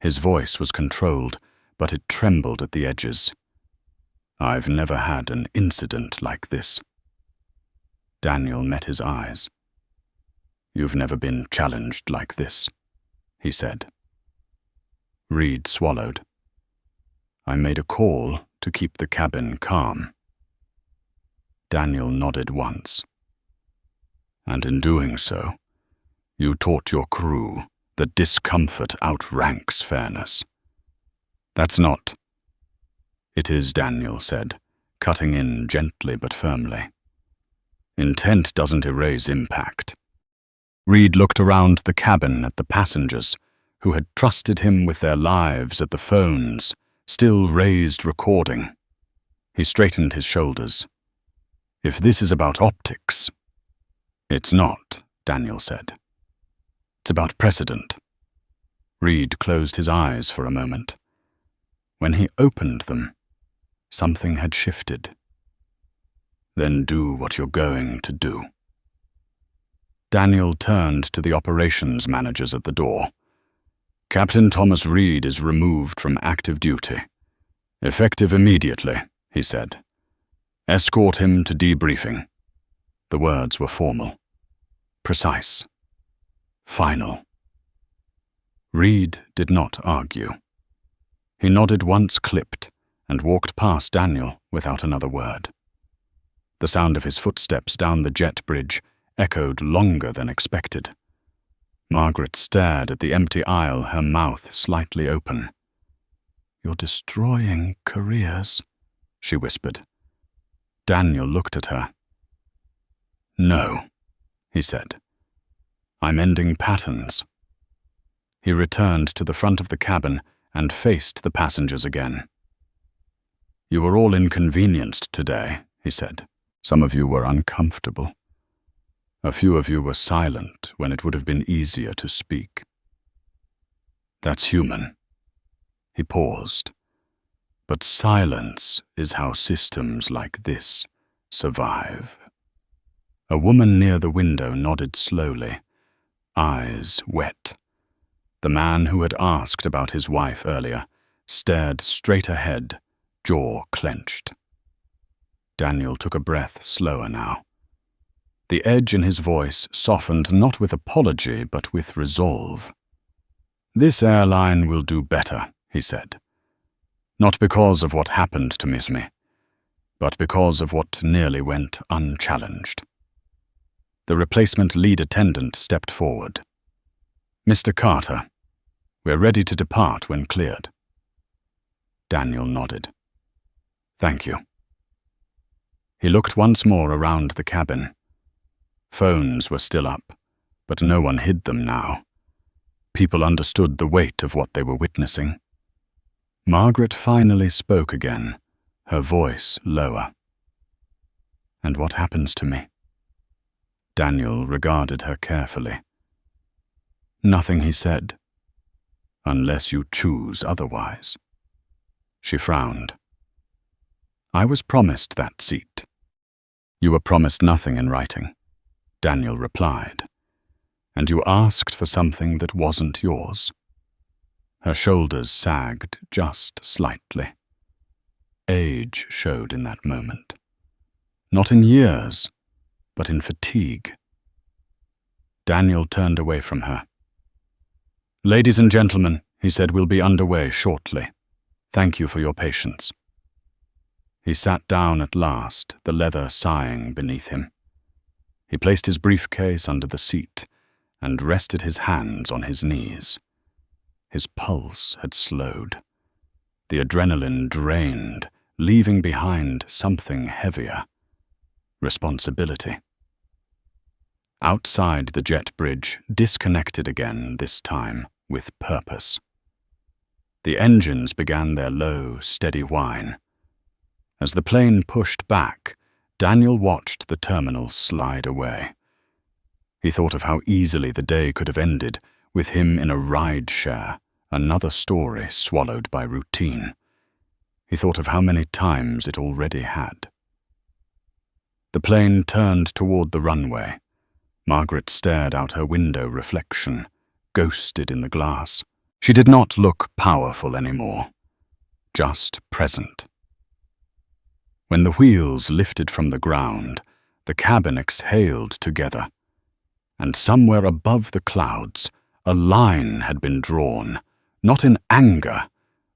His voice was controlled, but it trembled at the edges. "I've never had an incident like this." Daniel met his eyes. "You've never been challenged like this," he said. Reed swallowed. "I made a call to keep the cabin calm." Daniel nodded once. "And in doing so, you taught your crew that discomfort outranks fairness." "That's not—" "It is," Daniel said, cutting in gently but firmly. "Intent doesn't erase impact." Reed looked around the cabin at the passengers, who had trusted him with their lives at the phones, still raised recording. He straightened his shoulders. "If this is about optics—" "It's not," Daniel said. "It's about precedent." Reed closed his eyes for a moment. When he opened them, something had shifted. "Then do what you're going to do." Daniel turned to the operations managers at the door. "Captain Thomas Reed is removed from active duty. Effective immediately," he said. "Escort him to debriefing." The words were formal, precise, final. Reed did not argue. He nodded once clipped and walked past Daniel without another word. The sound of his footsteps down the jet bridge echoed longer than expected. Margaret stared at the empty aisle, her mouth slightly open. "You're destroying careers," she whispered. Daniel looked at her. "No," he said. "I'm ending patterns." He returned to the front of the cabin and faced the passengers again. "You were all inconvenienced today," he said. "Some of you were uncomfortable. A few of you were silent when it would have been easier to speak. That's human." He paused. "But silence is how systems like this survive." A woman near the window nodded slowly, eyes wet. The man who had asked about his wife earlier stared straight ahead, jaw clenched. Daniel took a breath slower now. The edge in his voice softened not with apology but with resolve. "This airline will do better," he said. "Not because of what happened to Miss Me, but because of what nearly went unchallenged." The replacement lead attendant stepped forward. "Mr. Carter, we're ready to depart when cleared." Daniel nodded. "Thank you." He looked once more around the cabin. Phones were still up, but no one hid them now. People understood the weight of what they were witnessing. Margaret finally spoke again, her voice lower. "And what happens to me?" Daniel regarded her carefully. "Nothing," he said, "unless you choose otherwise." She frowned. "I was promised that seat." "You were promised nothing in writing." Daniel replied. And you asked for something that wasn't yours. Her shoulders sagged just slightly. Age showed in that moment. Not in years, but in fatigue. Daniel turned away from her. "Ladies and gentlemen," he said, "we'll be underway shortly. Thank you for your patience." He sat down at last, the leather sighing beneath him. He placed his briefcase under the seat and rested his hands on his knees. His pulse had slowed. The adrenaline drained, leaving behind something heavier. Responsibility. Outside the jet bridge, disconnected again, this time with purpose. The engines began their low, steady whine. As the plane pushed back, Daniel watched the terminal slide away. He thought of how easily the day could have ended with him in a ride-share, another story swallowed by routine. He thought of how many times it already had. The plane turned toward the runway. Margaret stared out her window reflection, ghosted in the glass. She did not look powerful anymore, just present. When the wheels lifted from the ground, the cabin exhaled together, and somewhere above the clouds, a line had been drawn, not in anger,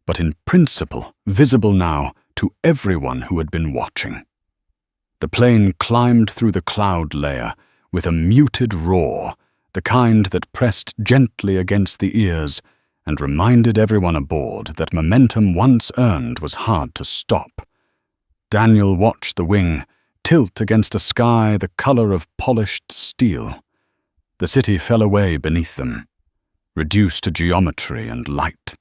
but in principle, visible now to everyone who had been watching. The plane climbed through the cloud layer with a muted roar, the kind that pressed gently against the ears and reminded everyone aboard that momentum once earned was hard to stop. Daniel watched the wing tilt against a sky the color of polished steel. The city fell away beneath them, reduced to geometry and light.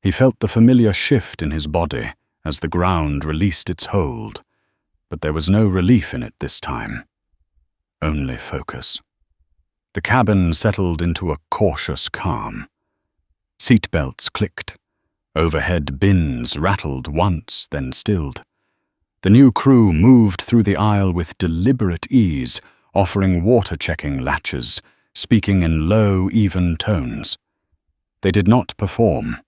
He felt the familiar shift in his body as the ground released its hold, but there was no relief in it this time, only focus. The cabin settled into a cautious calm. Seatbelts clicked. Overhead bins rattled once, then stilled. The new crew moved through the aisle with deliberate ease, offering water-checking latches, speaking in low, even tones. They did not perform.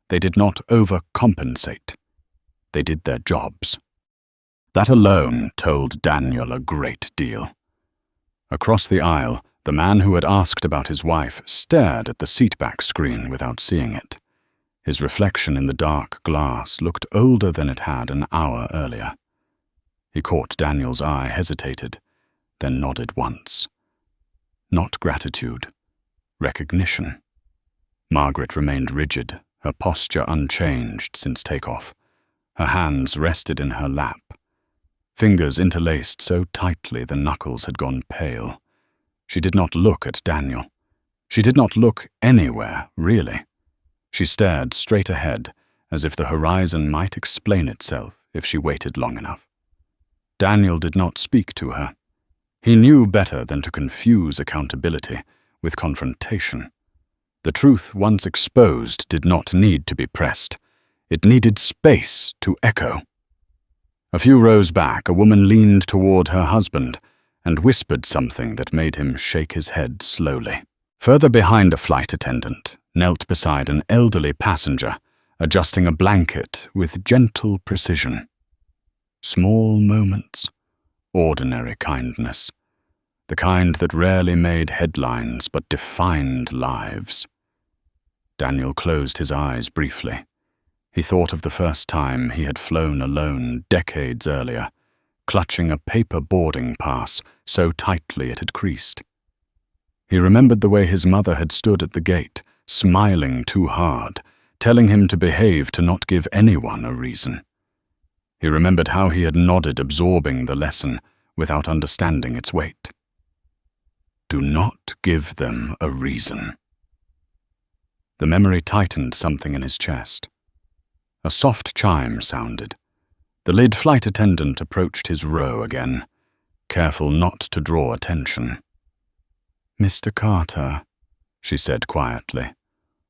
They did not overcompensate. They did their jobs. That alone told Daniel a great deal. Across the aisle, the man who had asked about his wife stared at the seatback screen without seeing it. His reflection in the dark glass looked older than it had an hour earlier. He caught Daniel's eye, hesitated, then nodded once. Not gratitude, recognition. Margaret remained rigid, her posture unchanged since takeoff. Her hands rested in her lap. Fingers interlaced so tightly the knuckles had gone pale. She did not look at Daniel. She did not look anywhere, really. She stared straight ahead, as if the horizon might explain itself if she waited long enough. Daniel did not speak to her. He knew better than to confuse accountability with confrontation. The truth once exposed did not need to be pressed. It needed space to echo. A few rows back, a woman leaned toward her husband and whispered something that made him shake his head slowly. Further behind, a flight attendant knelt beside an elderly passenger, adjusting a blanket with gentle precision. Small moments, ordinary kindness, the kind that rarely made headlines but defined lives. Daniel closed his eyes briefly. He thought of the first time he had flown alone decades earlier, clutching a paper boarding pass so tightly it had creased. He remembered the way his mother had stood at the gate, smiling too hard, telling him to behave, to not give anyone a reason. He remembered how he had nodded, absorbing the lesson without understanding its weight. Do not give them a reason. The memory tightened something in his chest. A soft chime sounded. The lead flight attendant approached his row again, careful not to draw attention. "Mr. Carter," she said quietly,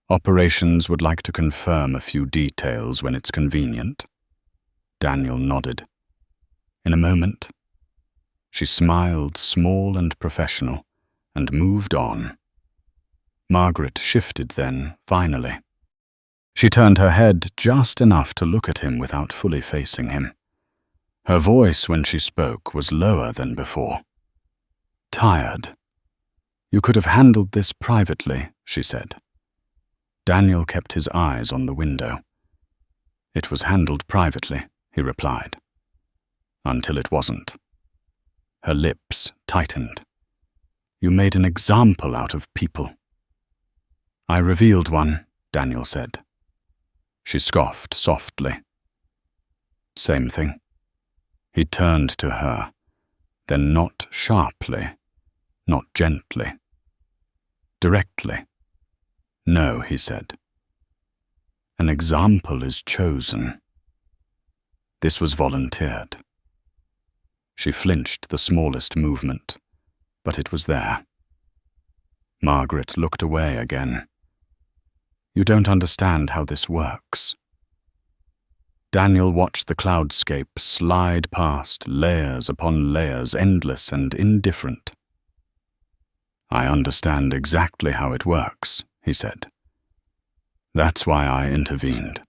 "operations would like to confirm a few details when it's convenient." Daniel nodded. "In a moment." She smiled, small and professional, and moved on. Margaret shifted then, finally. She turned her head just enough to look at him without fully facing him. Her voice, when she spoke, was lower than before. "Tired. You could have handled this privately," she said. Daniel kept his eyes on the window. "It was handled privately," he replied. "Until it wasn't." Her lips tightened. "You made an example out of people." "I revealed one," Daniel said. She scoffed softly. "Same thing." He turned to her, then not sharply, not gently. Directly. "No," he said. "An example is chosen." This was volunteered. She flinched the smallest movement, but it was there. Margaret looked away again. "You don't understand how this works." Daniel watched the cloudscape slide past, layers upon layers, endless and indifferent. "I understand exactly how it works," he said. "That's why I intervened."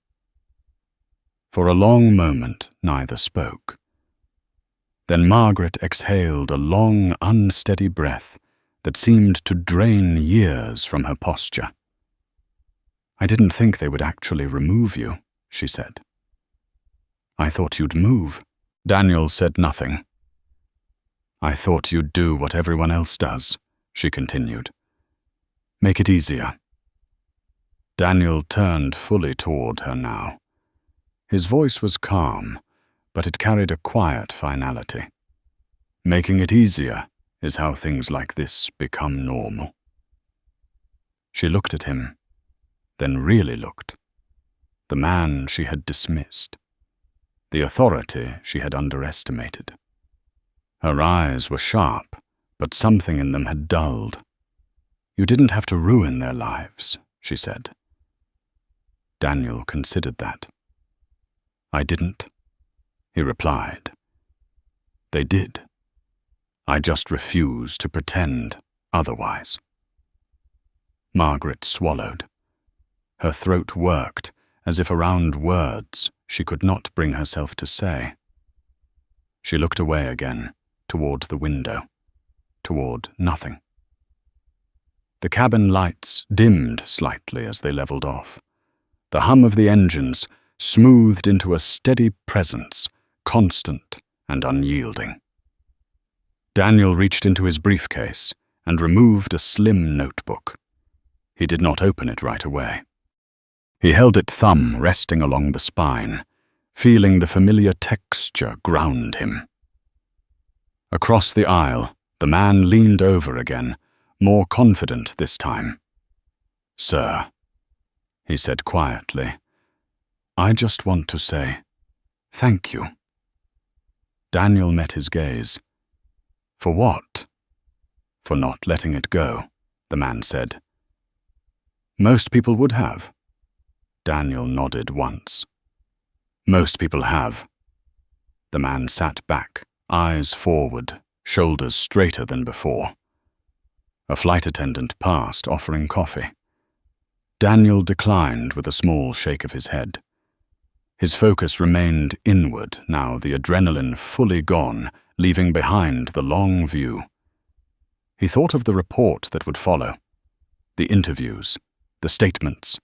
For a long moment, neither spoke. Then Margaret exhaled a long, unsteady breath that seemed to drain years from her posture. "I didn't think they would actually remove you," she said. "I thought you'd move." Daniel said nothing. "I thought you'd do what everyone else does," she continued. "Make it easier." Daniel turned fully toward her now. His voice was calm, but it carried a quiet finality. "Making it easier is how things like this become normal." She looked at him, then really looked. The man she had dismissed. The authority she had underestimated. Her eyes were sharp, but something in them had dulled. "You didn't have to ruin their lives," she said. Daniel considered that. "I didn't," he replied. "They did. I just refuse to pretend otherwise." Margaret swallowed. Her throat worked, as if around words she could not bring herself to say. She looked away again, toward the window, toward nothing. The cabin lights dimmed slightly as they leveled off. The hum of the engines smoothed into a steady presence, constant and unyielding. Daniel reached into his briefcase and removed a slim notebook. He did not open it right away. He held it, thumb resting along the spine, feeling the familiar texture ground him. Across the aisle, the man leaned over again, more confident this time. "Sir," he said quietly, "I just want to say thank you." Daniel met his gaze. "For what?" "For not letting it go," the man said. "Most people would have." Daniel nodded once. "Most people have." The man sat back, eyes forward, shoulders straighter than before. A flight attendant passed, offering coffee. Daniel declined with a small shake of his head. His focus remained inward, now the adrenaline fully gone, leaving behind the long view. He thought of the report that would follow, the interviews, the statements,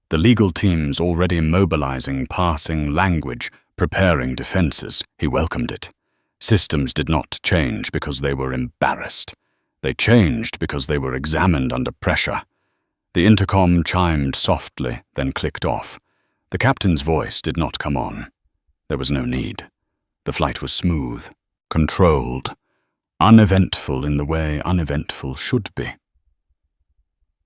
the legal teams already mobilizing, passing language, preparing defenses. He welcomed it. Systems did not change because they were embarrassed. They changed because they were examined under pressure. The intercom chimed softly, then clicked off. The captain's voice did not come on. There was no need. The flight was smooth, controlled, uneventful in the way uneventful should be.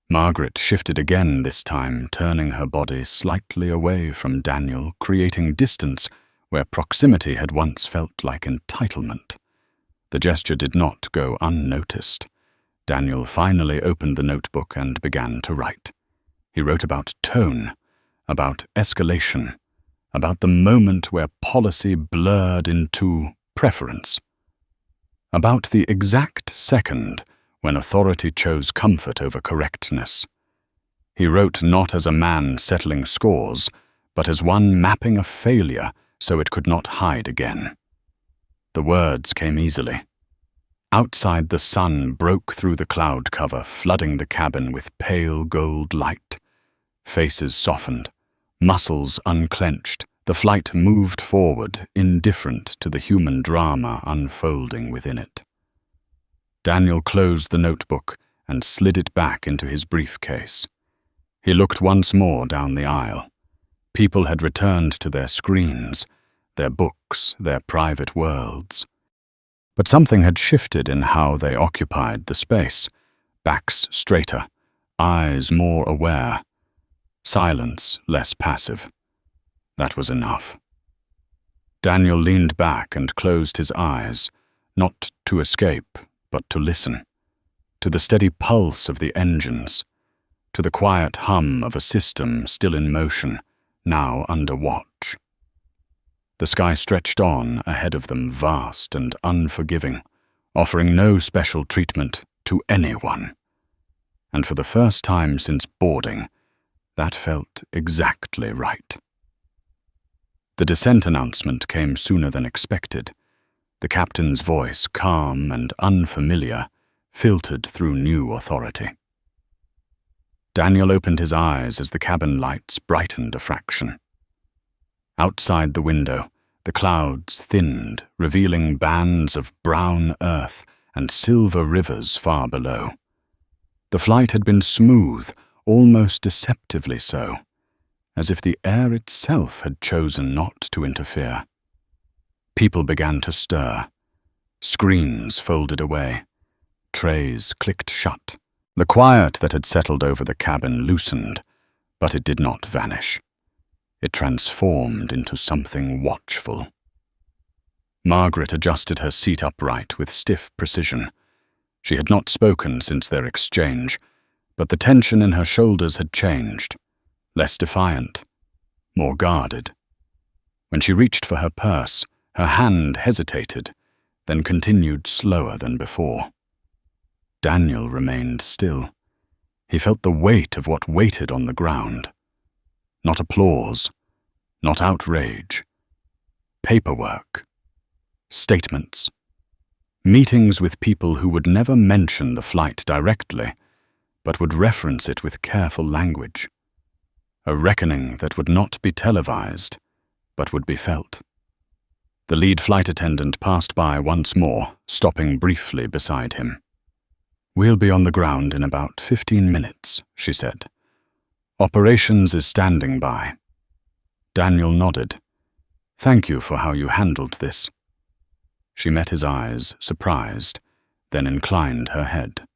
Margaret shifted again this time, turning her body slightly away from Daniel, creating distance where proximity had once felt like entitlement. The gesture did not go unnoticed. Daniel finally opened the notebook and began to write. He wrote about tone, about escalation, about the moment where policy blurred into preference. about the exact second when authority chose comfort over correctness. He wrote not as a man settling scores, but as one mapping a failure so it could not hide again. The words came easily. Outside, the sun broke through the cloud cover, flooding the cabin with pale gold light. Faces softened, muscles unclenched. The flight moved forward, indifferent to the human drama unfolding within it. Daniel closed the notebook and slid it back into his briefcase. He looked once more down the aisle. People had returned to their screens, their books, their private worlds. But something had shifted in how they occupied the space. Backs straighter, eyes more aware, silence less passive. That was enough. Daniel leaned back and closed his eyes, not to escape, but to listen, to the steady pulse of the engines, to the quiet hum of a system still in motion, now under watch. The sky stretched on ahead of them, vast and unforgiving, offering no special treatment to anyone. And for the first time since boarding, that felt exactly right. The descent announcement came sooner than expected. The captain's voice, calm and unfamiliar, filtered through new authority. Daniel opened his eyes as the cabin lights brightened a fraction. Outside the window, the clouds thinned, revealing bands of brown earth and silver rivers far below. The flight had been smooth, almost deceptively so, as if the air itself had chosen not to interfere. People began to stir. Screens folded away. Trays clicked shut. The quiet that had settled over the cabin loosened, but it did not vanish. It transformed into something watchful. Margaret adjusted her seat upright with stiff precision. She had not spoken since their exchange, but the tension in her shoulders had changed, less defiant, more guarded. When she reached for her purse, her hand hesitated, then continued slower than before. Daniel remained still. He felt the weight of what waited on the ground. Not applause, not outrage. Paperwork. Statements. Meetings with people who would never mention the flight directly, but would reference it with careful language. A reckoning that would not be televised, but would be felt. The lead flight attendant passed by once more, stopping briefly beside him. "We'll be on the ground in about 15 minutes, she said. "Operations is standing by." Daniel nodded. "Thank you for how you handled this." She met his eyes, surprised, then inclined her head.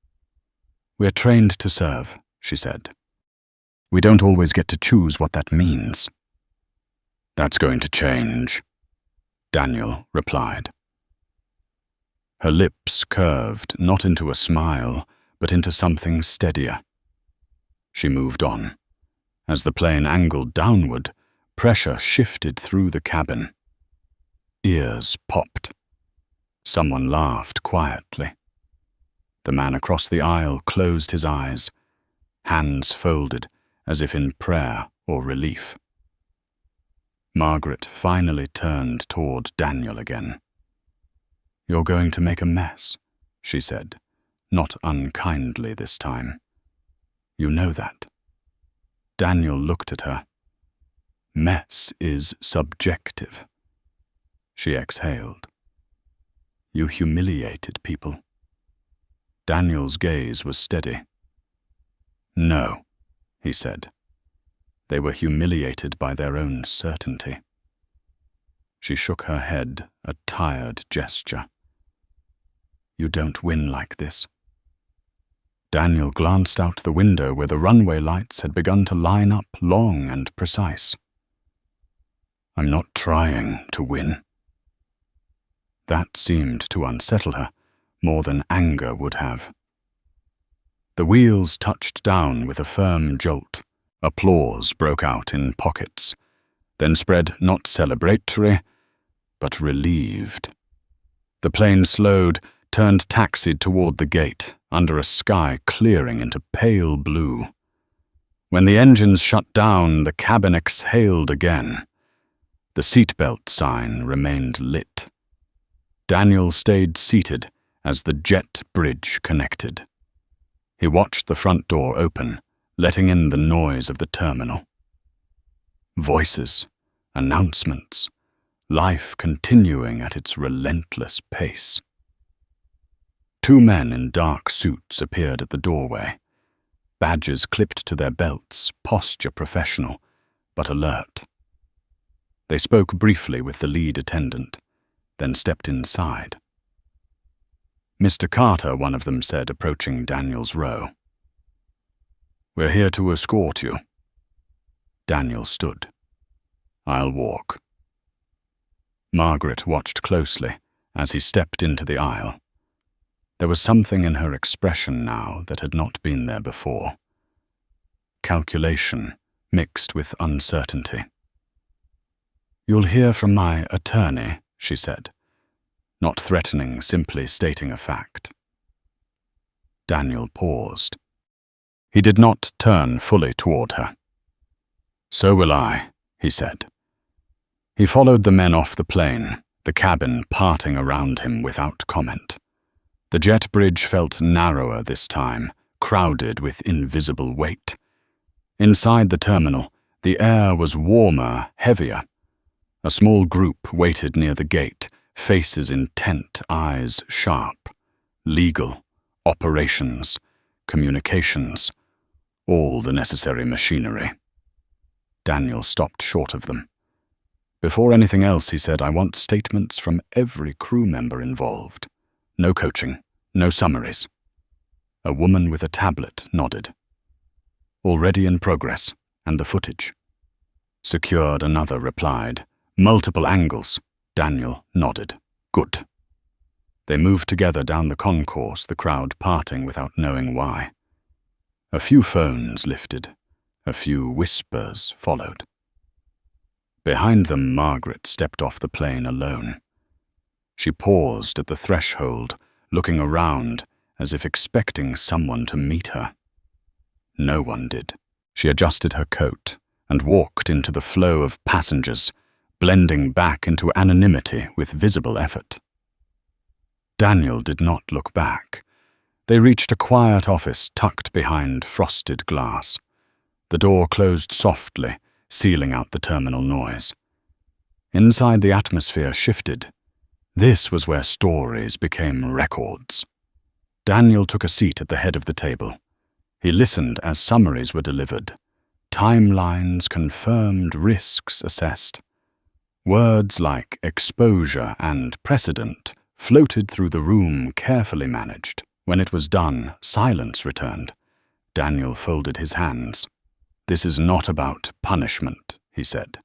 "We're trained to serve," she said. "We don't always get to choose what that means." "That's going to change," Daniel replied. Her lips curved, not into a smile, but into something steadier. She moved on. As the plane angled downward, pressure shifted through the cabin. Ears popped. Someone laughed quietly. The man across the aisle closed his eyes, hands folded, as if in prayer or relief. Margaret finally turned toward Daniel again. "You're going to make a mess," she said, not unkindly this time. "You know that." Daniel looked at her. "Mess is subjective." She exhaled. "You humiliated people." Daniel's gaze was steady. "No," he said. "They were humiliated by their own certainty." She shook her head, a tired gesture. "You don't win like this." Daniel glanced out the window where the runway lights had begun to line up long and precise. "I'm not trying to win." That seemed to unsettle her, more than anger would have. The wheels touched down with a firm jolt. Applause broke out in pockets, then spread not celebratory, but relieved. The plane slowed, taxied toward the gate under a sky clearing into pale blue. When the engines shut down, the cabin exhaled again. The seatbelt sign remained lit. Daniel stayed seated as the jet bridge connected. He watched the front door open, letting in the noise of the terminal. Voices, announcements, life continuing at its relentless pace. Two men in dark suits appeared at the doorway, badges clipped to their belts, posture professional, but alert. They spoke briefly with the lead attendant, then stepped inside. "Mr. Carter," one of them said, approaching Daniel's row. "We're here to escort you." Daniel stood. "I'll walk." Margaret watched closely as he stepped into the aisle. There was something in her expression now that had not been there before. Calculation mixed with uncertainty. "You'll hear from my attorney," she said, not threatening, simply stating a fact. Daniel paused. He did not turn fully toward her. "So will I," he said. He followed the men off the plane, the cabin parting around him without comment. The jet bridge felt narrower this time, crowded with invisible weight. Inside the terminal, the air was warmer, heavier. A small group waited near the gate, faces intent, eyes sharp. Legal, operations, communications, all the necessary machinery. Daniel stopped short of them. Before anything else, he said, "I want statements from every crew member involved. No coaching, no summaries." A woman with a tablet nodded. "Already in progress, and the footage." Secured, another replied. "Multiple angles." Daniel nodded. "Good." They moved together down the concourse, the crowd parting without knowing why. A few phones lifted. A few whispers followed. Behind them, Margaret stepped off the plane alone. She paused at the threshold, looking around as if expecting someone to meet her. No one did. She adjusted her coat and walked into the flow of passengers, blending back into anonymity with visible effort. Daniel did not look back. They reached a quiet office tucked behind frosted glass. The door closed softly, sealing out the terminal noise. Inside, the atmosphere shifted. This was where stories became records. Daniel took a seat at the head of the table. He listened as summaries were delivered. Timelines confirmed, risks assessed. Words like exposure and precedent floated through the room, carefully managed. When it was done, silence returned. Daniel folded his hands. "This is not about punishment," he said.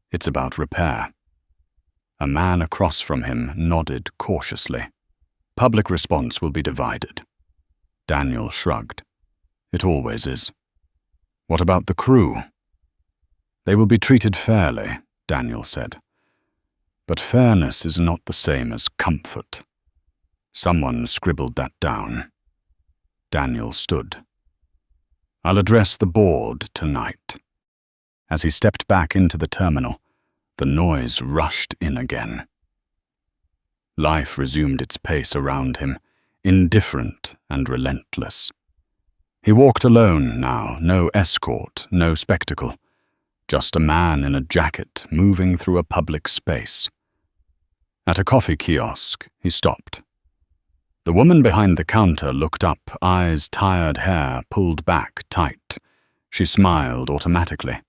"It's about repair." A man across from him nodded cautiously. "Public response will be divided." Daniel shrugged. "It always is." "What about the crew?" "They will be treated fairly," Daniel said. "But fairness is not the same as comfort." Someone scribbled that down. Daniel stood. "I'll address the board tonight." As he stepped back into the terminal, the noise rushed in again. Life resumed its pace around him, indifferent and relentless. He walked alone now, no escort, no spectacle, just a man in a jacket moving through a public space. At a coffee kiosk, he stopped. The woman behind the counter looked up, eyes, tired hair pulled back tight. She smiled automatically.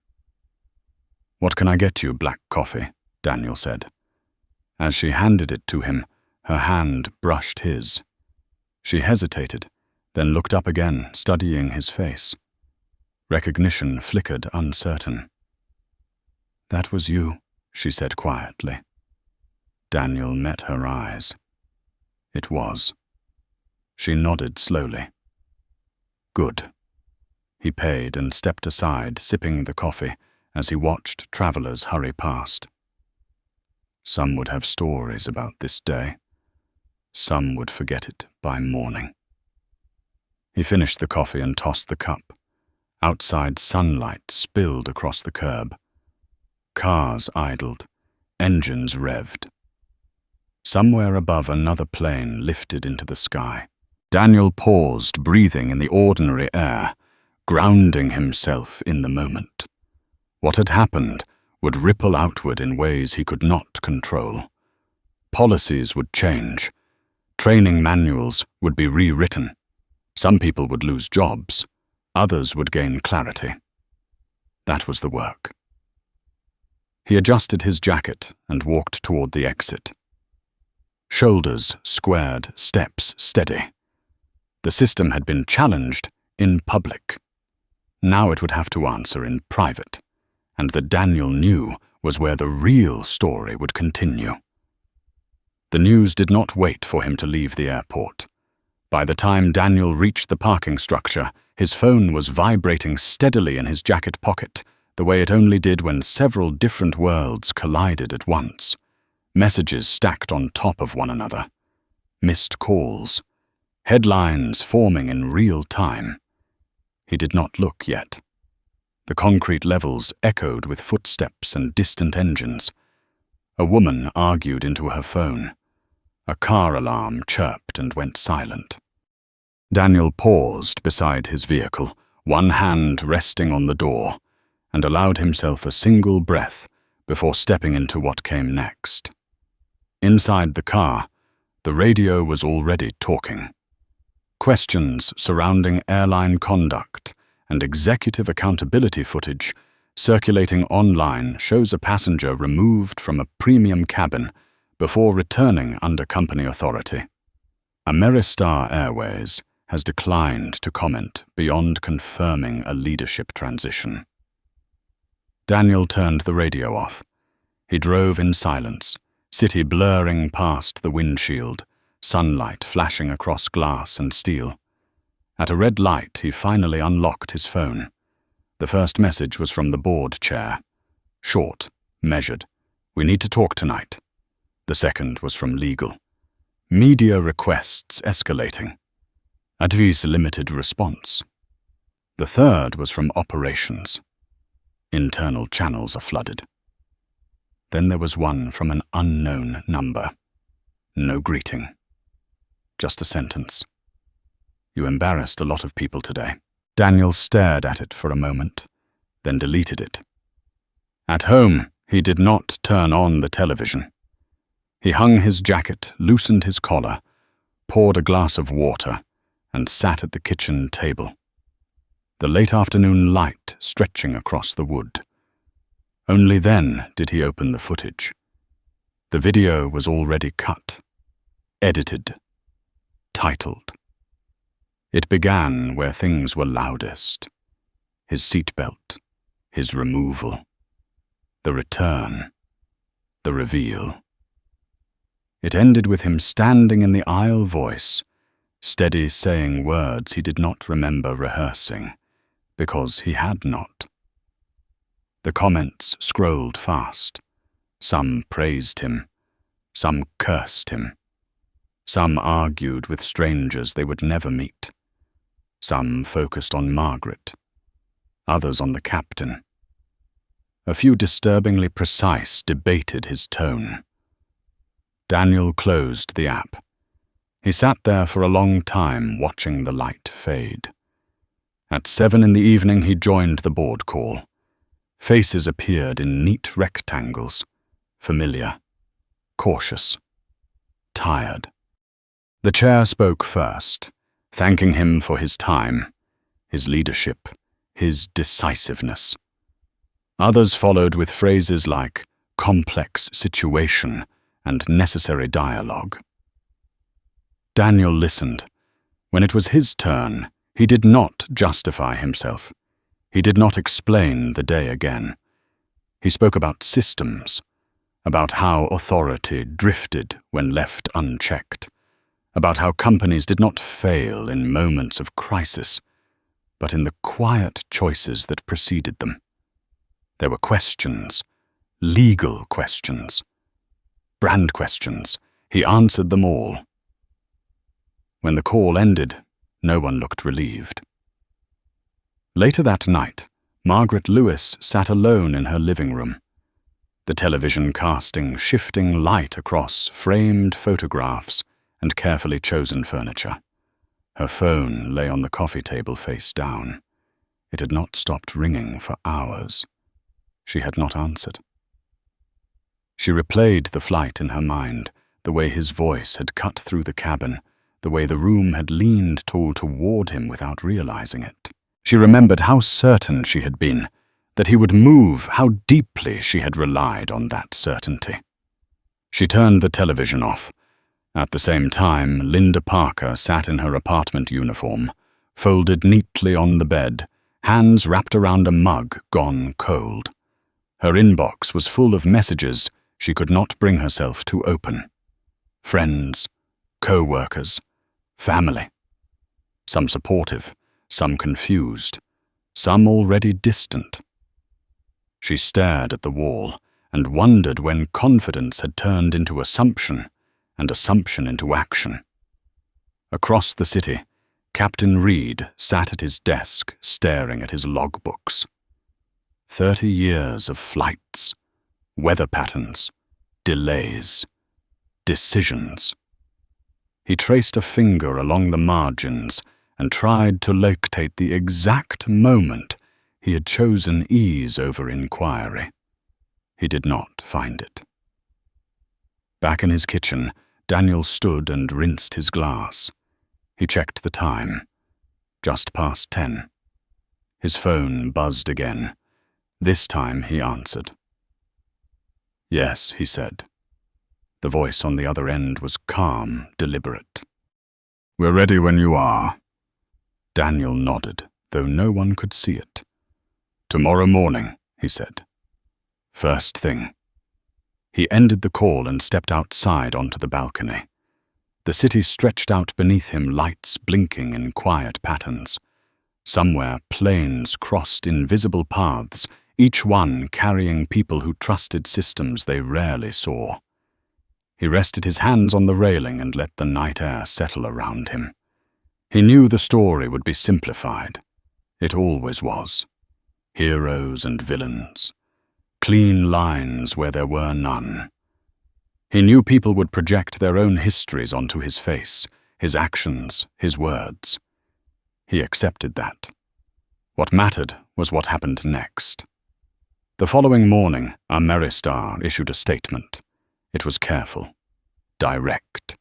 "What can I get you, black coffee?" Daniel said. As she handed it to him, her hand brushed his. She hesitated, then looked up again, studying his face. Recognition flickered uncertain. "That was you," she said quietly. Daniel met her eyes. It was. She nodded slowly. "Good." He paid and stepped aside, sipping the coffee as he watched travelers hurry past. Some would have stories about this day. Some would forget it by morning. He finished the coffee and tossed the cup. Outside sunlight spilled across the curb. Cars idled, engines revved. Somewhere above, another plane lifted into the sky. Daniel paused, breathing in the ordinary air, grounding himself in the moment. What had happened would ripple outward in ways he could not control. Policies would change. Training manuals would be rewritten. Some people would lose jobs. Others would gain clarity. That was the work. He adjusted his jacket and walked toward the exit. Shoulders squared, steps steady. The system had been challenged in public. Now it would have to answer in private, and that Daniel knew was where the real story would continue. The news did not wait for him to leave the airport. By the time Daniel reached the parking structure, his phone was vibrating steadily in his jacket pocket, the way it only did when several different worlds collided at once. Messages stacked on top of one another. Missed calls. Headlines forming in real time. He did not look yet. The concrete levels echoed with footsteps and distant engines. A woman argued into her phone. A car alarm chirped and went silent. Daniel paused beside his vehicle, one hand resting on the door, and allowed himself a single breath before stepping into what came next. Inside the car, the radio was already talking. Questions surrounding airline conduct and executive accountability footage circulating online shows a passenger removed from a premium cabin before returning under company authority. Ameristar Airways has declined to comment beyond confirming a leadership transition. Daniel turned the radio off. He drove in silence, city blurring past the windshield, sunlight flashing across glass and steel. At a red light, he finally unlocked his phone. The first message was from the board chair. Short, measured. "We need to talk tonight." The second was from legal. "Media requests escalating. Advice limited response." The third was from operations. "Internal channels are flooded." Then there was one from an unknown number. No greeting. Just a sentence. "You embarrassed a lot of people today." Daniel stared at it for a moment, then deleted it. At home, he did not turn on the television. He hung his jacket, loosened his collar, poured a glass of water, and sat at the kitchen table. The late afternoon light stretching across the wood. Only then did he open the footage. The video was already cut, edited, titled. It began where things were loudest. His seatbelt, his removal, the return, the reveal. It ended with him standing in the aisle voice, steady saying words he did not remember rehearsing, because he had not. The comments scrolled fast. Some praised him, some cursed him. Some argued with strangers they would never meet. Some focused on Margaret, others on the captain. A few disturbingly precise debated his tone. Daniel closed the app. He sat there for a long time watching the light fade. At 7 in the evening he joined the board call. Faces appeared in neat rectangles, familiar, cautious, tired. The chair spoke first, thanking him for his time, his leadership, his decisiveness. Others followed with phrases like complex situation and necessary dialogue. Daniel listened. When it was his turn, he did not justify himself. He did not explain the day again. He spoke about systems, about how authority drifted when left unchecked, about how companies did not fail in moments of crisis, but in the quiet choices that preceded them. There were questions, legal questions, brand questions. He answered them all. When the call ended, no one looked relieved. Later that night, Margaret Lewis sat alone in her living room, the television casting shifting light across framed photographs and carefully chosen furniture. Her phone lay on the coffee table face down. It had not stopped ringing for hours. She had not answered. She replayed the flight in her mind, the way his voice had cut through the cabin, the way the room had leaned toward him without realizing it. She remembered how certain she had been that he would move, how deeply she had relied on that certainty. She turned the television off. At the same time, Linda Parker sat in her apartment uniform, folded neatly on the bed, hands wrapped around a mug gone cold. Her inbox was full of messages she could not bring herself to open. Friends, co-workers, family. Some supportive, some confused, some already distant. She stared at the wall and wondered when confidence had turned into assumption and assumption into action. Across the city, Captain Reed sat at his desk staring at his logbooks. 30 years of flights, weather patterns, delays, decisions. He traced a finger along the margins and tried to locate the exact moment he had chosen ease over inquiry. He did not find it. Back in his kitchen, Daniel stood and rinsed his glass. He checked the time. Just past 10. His phone buzzed again. This time he answered. "Yes," he said. The voice on the other end was calm, deliberate. "We're ready when you are." Daniel nodded, though no one could see it. "Tomorrow morning," he said. "First thing." He ended the call and stepped outside onto the balcony. The city stretched out beneath him, lights blinking in quiet patterns. Somewhere, planes crossed invisible paths, each one carrying people who trusted systems they rarely saw. He rested his hands on the railing and let the night air settle around him. He knew the story would be simplified. It always was. Heroes and villains. Clean lines where there were none. He knew people would project their own histories onto his face, his actions, his words. He accepted that. What mattered was what happened next. The following morning, Ameristar issued a statement. It was careful, direct.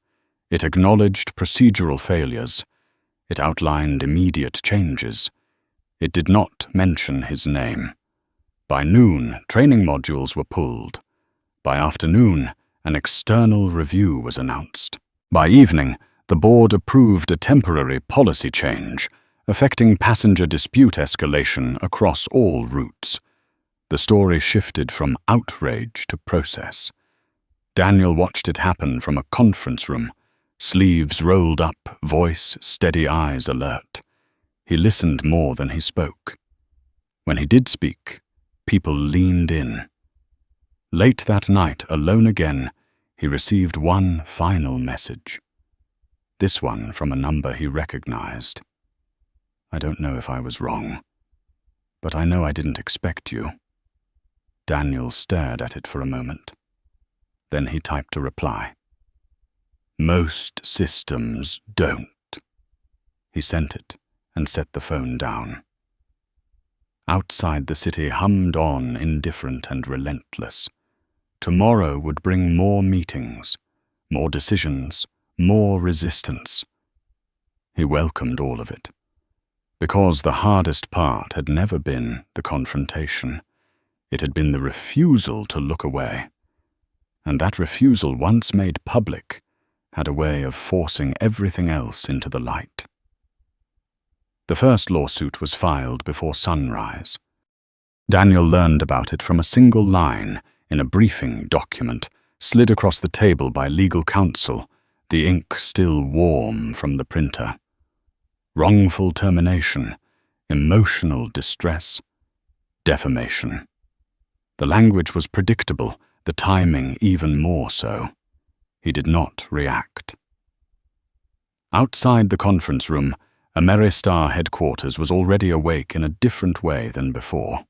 It acknowledged procedural failures. It outlined immediate changes. It did not mention his name. By noon, training modules were pulled. By afternoon, an external review was announced. By evening, the board approved a temporary policy change, affecting passenger dispute escalation across all routes. The story shifted from outrage to process. Daniel watched it happen from a conference room, sleeves rolled up, voice, steady eyes alert. He listened more than he spoke. When he did speak, people leaned in. Late that night, alone again, he received one final message. This one from a number he recognized. "I don't know if I was wrong, but I know I didn't expect you." Daniel stared at it for a moment. Then he typed a reply. "Most systems don't." He sent it and set the phone down. Outside, the city hummed on, indifferent and relentless. Tomorrow would bring more meetings, more decisions, more resistance. He welcomed all of it, because the hardest part had never been the confrontation. It had been the refusal to look away. And that refusal, once made public, had a way of forcing everything else into the light. The first lawsuit was filed before sunrise. Daniel learned about it from a single line in a briefing document slid across the table by legal counsel, the ink still warm from the printer. Wrongful termination, emotional distress, defamation. The language was predictable, the timing even more so. He did not react. Outside the conference room, Ameristar headquarters was already awake in a different way than before.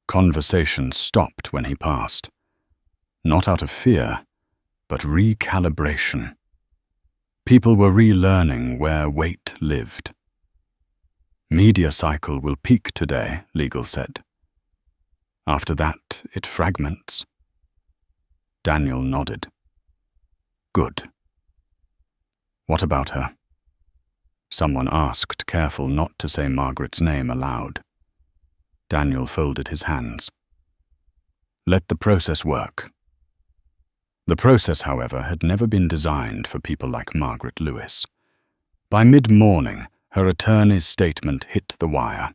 Conversation stopped when he passed. Not out of fear, but recalibration. People were relearning where weight lived. Media cycle will peak today, Legal said. After that, it fragments. Daniel nodded. Good. What about her? Someone asked, careful not to say Margaret's name aloud. Daniel folded his hands. Let the process work. The process, however, had never been designed for people like Margaret Lewis. By mid-morning, her attorney's statement hit the wire,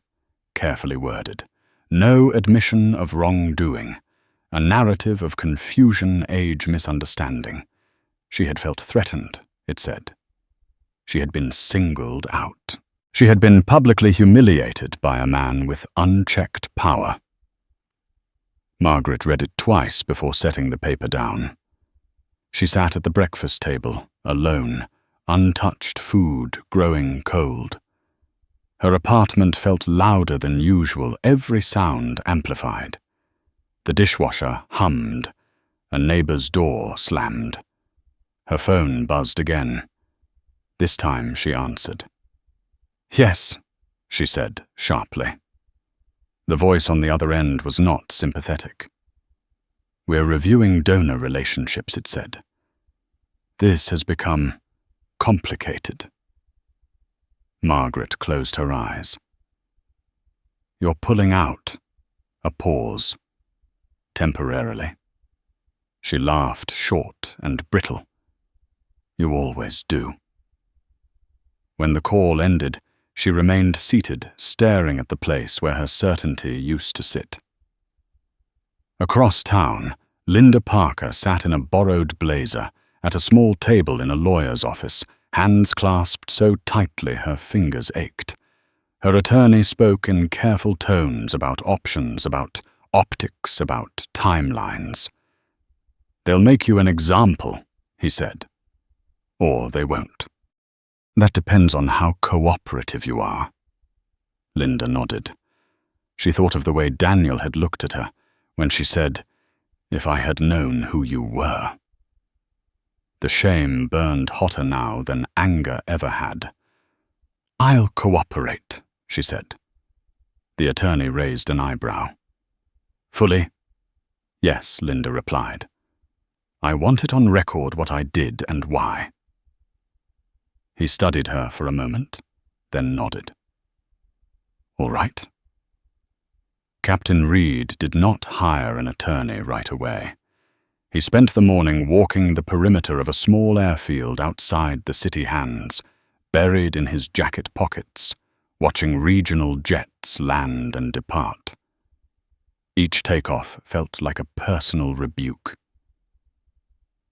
carefully worded. No admission of wrongdoing, a narrative of confusion, age, misunderstanding. She had felt threatened, it said. She had been singled out. She had been publicly humiliated by a man with unchecked power. Margaret read it twice before setting the paper down. She sat at the breakfast table, alone, untouched food growing cold. Her apartment felt louder than usual, every sound amplified. The dishwasher hummed. A neighbor's door slammed. Her phone buzzed again. This time she answered. Yes, she said sharply. The voice on the other end was not sympathetic. We're reviewing donor relationships, it said. This has become complicated. Margaret closed her eyes. You're pulling out. A pause. Temporarily. She laughed, short and brittle. You always do. When the call ended, she remained seated, staring at the place where her certainty used to sit. Across town, Linda Parker sat in a borrowed blazer at a small table in a lawyer's office, hands clasped so tightly her fingers ached. Her attorney spoke in careful tones about options, about optics, about timelines. They'll make you an example, he said. Or they won't. That depends on how cooperative you are. Linda nodded. She thought of the way Daniel had looked at her when she said, "If I had known who you were." The shame burned hotter now than anger ever had. I'll cooperate, she said. The attorney raised an eyebrow. Fully? Yes, Linda replied. I want it on record what I did and why. He studied her for a moment, then nodded. All right. Captain Reed did not hire an attorney right away. He spent the morning walking the perimeter of a small airfield outside the city hands, buried in his jacket pockets, watching regional jets land and depart. Each takeoff felt like a personal rebuke.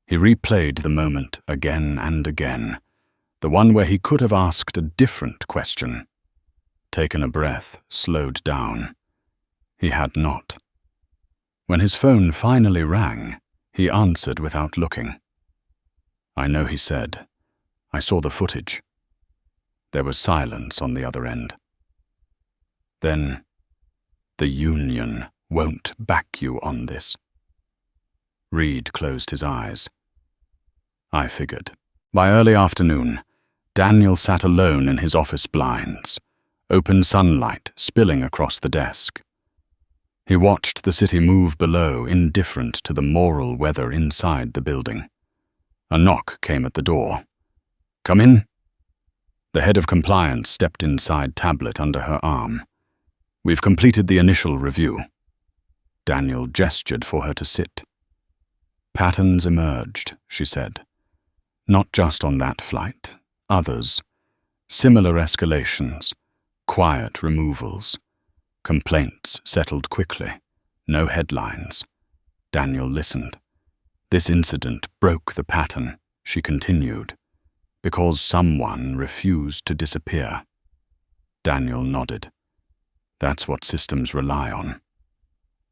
He replayed the moment again and again, the one where he could have asked a different question, taken a breath, slowed down. He had not. When his phone finally rang, he answered without looking. I know, he said. I saw the footage. There was silence on the other end. Then, the union won't back you on this. Reed closed his eyes. I figured. By early afternoon, Daniel sat alone in his office blinds, open sunlight spilling across the desk. He watched the city move below, indifferent to the moral weather inside the building. A knock came at the door. Come in. The head of compliance stepped inside, tablet under her arm. We've completed the initial review. Daniel gestured for her to sit. Patterns emerged, she said. Not just on that flight, others. Similar escalations, quiet removals. Complaints settled quickly. No headlines. Daniel listened. This incident broke the pattern, she continued, because someone refused to disappear. Daniel nodded. That's what systems rely on.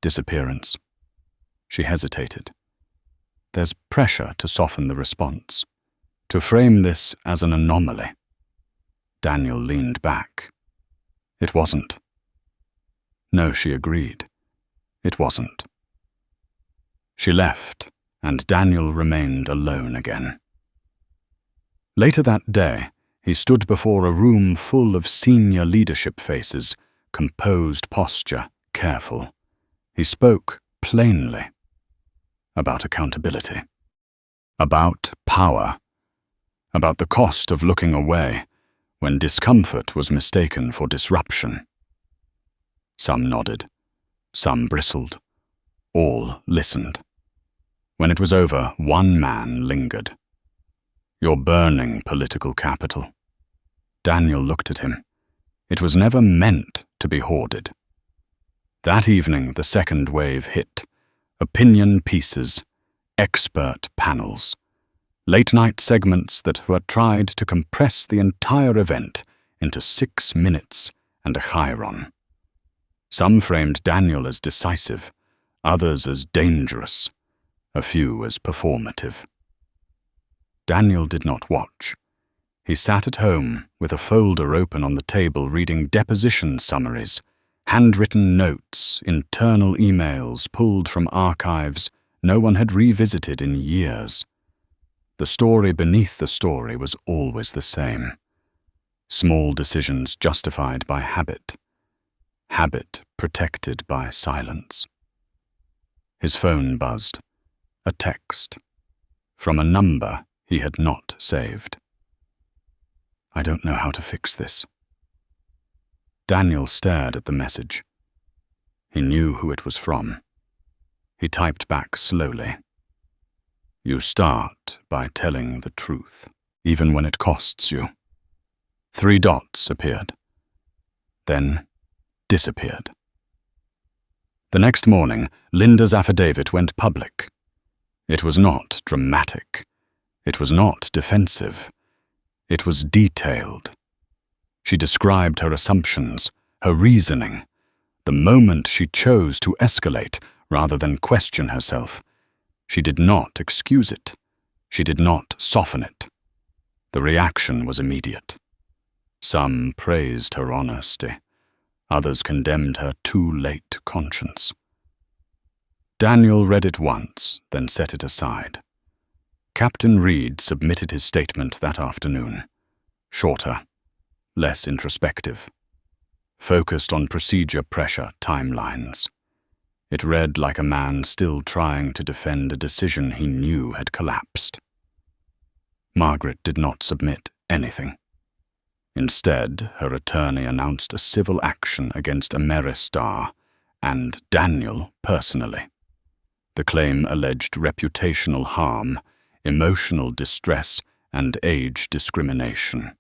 Disappearance. She hesitated. There's pressure to soften the response, to frame this as an anomaly. Daniel leaned back. It wasn't. No, she agreed. It wasn't. She left, and Daniel remained alone again. Later that day, he stood before a room full of senior leadership faces, composed posture, careful. He spoke plainly about accountability, about power, about the cost of looking away when discomfort was mistaken for disruption. Some nodded, some bristled, all listened. When it was over, one man lingered. "You're burning political capital." Daniel looked at him. It was never meant to be hoarded. That evening, the second wave hit. Opinion pieces, expert panels, late-night segments that were tried to compress the entire event into 6 minutes and a chyron. Some framed Daniel as decisive, others as dangerous, a few as performative. Daniel did not watch. He sat at home with a folder open on the table reading deposition summaries, handwritten notes, internal emails pulled from archives no one had revisited in years. The story beneath the story was always the same. Small decisions justified by habit. Habit protected by silence. His phone buzzed. A text. From a number he had not saved. "I don't know how to fix this." Daniel stared at the message. He knew who it was from. He typed back slowly. "You start by telling the truth, even when it costs you." 3 dots appeared, then disappeared. The next morning, Linda's affidavit went public. It was not dramatic. It was not defensive. It was detailed. She described her assumptions, her reasoning, the moment she chose to escalate rather than question herself. She did not excuse it. She did not soften it. The reaction was immediate. Some praised her honesty. Others condemned her too late conscience. Daniel read it once, then set it aside. Captain Reed submitted his statement that afternoon. Shorter, less introspective, focused on procedure pressure timelines. It read like a man still trying to defend a decision he knew had collapsed. Margaret did not submit anything. Instead, her attorney announced a civil action against Ameristar and Daniel personally. The claim alleged reputational harm, emotional distress, and age discrimination.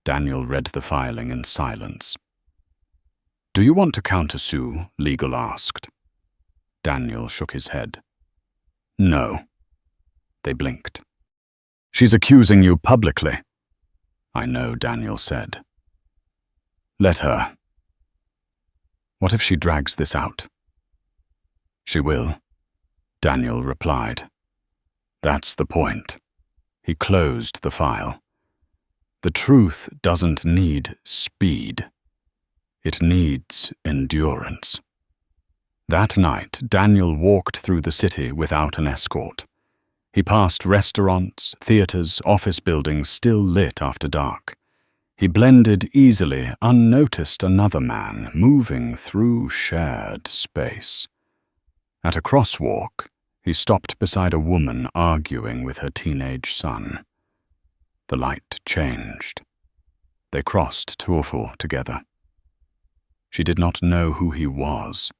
Daniel read the filing in silence. "Do you want to countersue?" legal asked. Daniel shook his head. "No." They blinked. "She's accusing you publicly." "I know," Daniel said. "Let her." "What if she drags this out?" "She will," Daniel replied. "That's the point." He closed the file. The truth doesn't need speed. It needs endurance. That night, Daniel walked through the city without an escort. He passed restaurants, theaters, office buildings still lit after dark. He blended easily, unnoticed another man moving through shared space. At a crosswalk, he stopped beside a woman arguing with her teenage son. The light changed. They crossed Turfu together. She did not know who he was.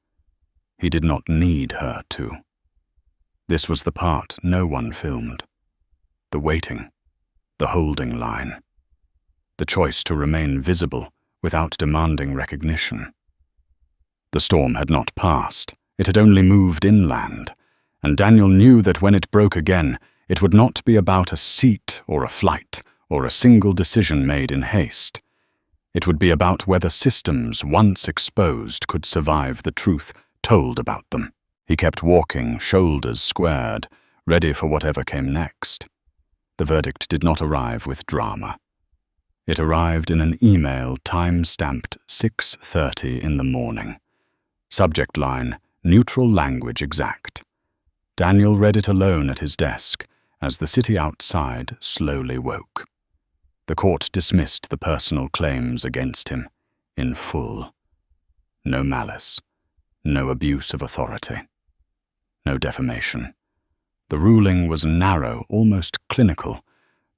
He did not need her to. This was the part no one filmed. The waiting, the holding line. The choice to remain visible without demanding recognition. The storm had not passed. It had only moved inland, and Daniel knew that when it broke again, it would not be about a seat or a flight or a single decision made in haste. It would be about whether systems once exposed could survive the truth told about them. He kept walking, shoulders squared, ready for whatever came next. The verdict did not arrive with drama. It arrived in an email time-stamped 6:30 in the morning. Subject line, neutral language exact. Daniel read it alone at his desk as the city outside slowly woke. The court dismissed the personal claims against him in full. No malice, no abuse of authority, no defamation. The ruling was narrow, almost clinical,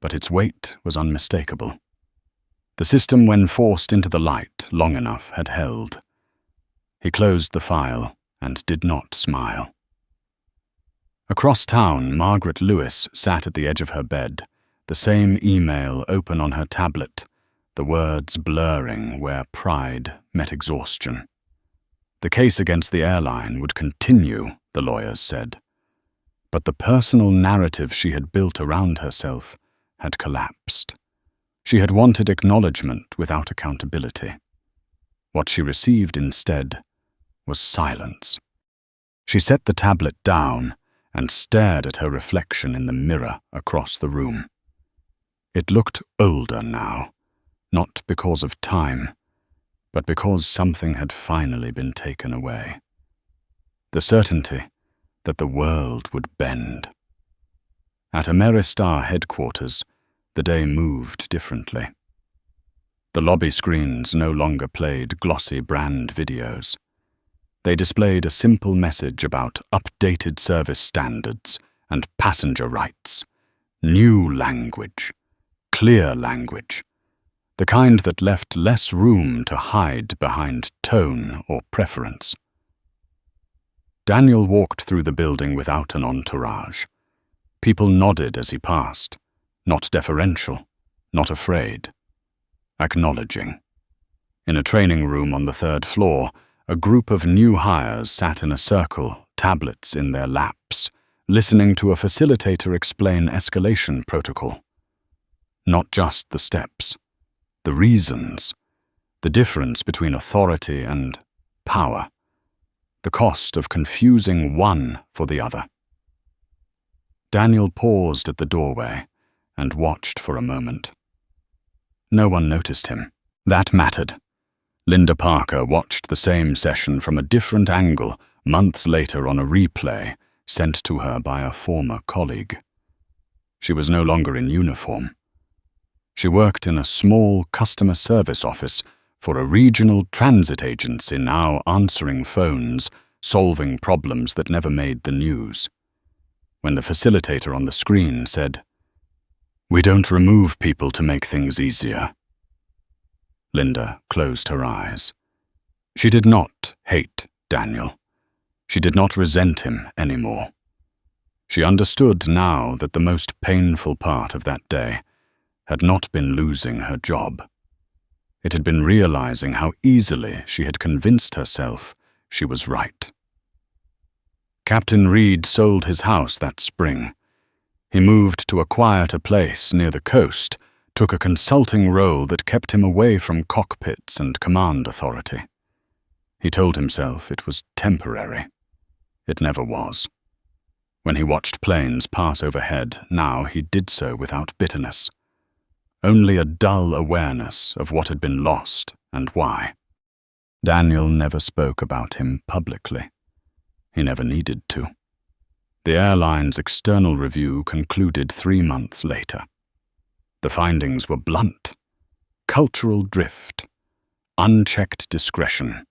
but its weight was unmistakable. The system, when forced into the light long enough, had held. He closed the file and did not smile. Across town, Margaret Lewis sat at the edge of her bed, the same email open on her tablet, the words blurring where pride met exhaustion. The case against the airline would continue, the lawyers said. But the personal narrative she had built around herself had collapsed. She had wanted acknowledgement without accountability. What she received instead was silence. She set the tablet down and stared at her reflection in the mirror across the room. It looked older now, not because of time, but because something had finally been taken away. The certainty that the world would bend. At Ameristar headquarters, the day moved differently. The lobby screens no longer played glossy brand videos. They displayed a simple message about updated service standards and passenger rights. New language, clear language, the kind that left less room to hide behind tone or preference. Daniel walked through the building without an entourage. People nodded as he passed, not deferential, not afraid, acknowledging. In a training room on the 3rd floor, a group of new hires sat in a circle, tablets in their laps, listening to a facilitator explain escalation protocol. Not just the steps, the reasons, the difference between authority and power, the cost of confusing one for the other. Daniel paused at the doorway and watched for a moment. No one noticed him. That mattered. Linda Parker watched the same session from a different angle months later on a replay sent to her by a former colleague. She was no longer in uniform. She worked in a small customer service office for a regional transit agency, now answering phones, solving problems that never made the news. When the facilitator on the screen said, "We don't remove people to make things easier," Linda closed her eyes. She did not hate Daniel. She did not resent him anymore. She understood now that the most painful part of that day had not been losing her job. It had been realizing how easily she had convinced herself she was right. Captain Reed sold his house that spring. He moved to a quieter place near the coast, took a consulting role that kept him away from cockpits and command authority. He told himself it was temporary. It never was. When he watched planes pass overhead, now he did so without bitterness. Only a dull awareness of what had been lost and why. Daniel never spoke about him publicly. He never needed to. The airline's external review concluded 3 months later. The findings were blunt. Cultural drift, unchecked discretion,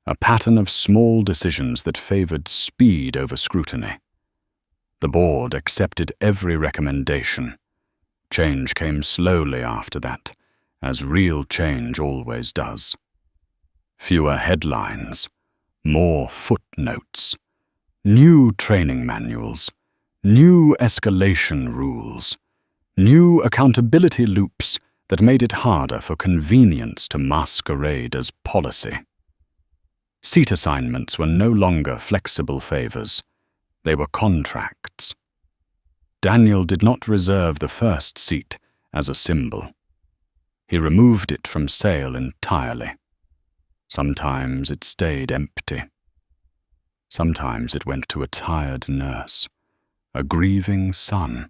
a pattern of small decisions that favored speed over scrutiny. The board accepted every recommendation. Change came slowly after that, as real change always does. Fewer headlines, more footnotes, new training manuals, new escalation rules, new accountability loops that made it harder for convenience to masquerade as policy. Seat assignments were no longer flexible favors. They were contracts. Daniel did not reserve the first seat as a symbol. He removed it from sale entirely. Sometimes it stayed empty. Sometimes it went to a tired nurse, a grieving son,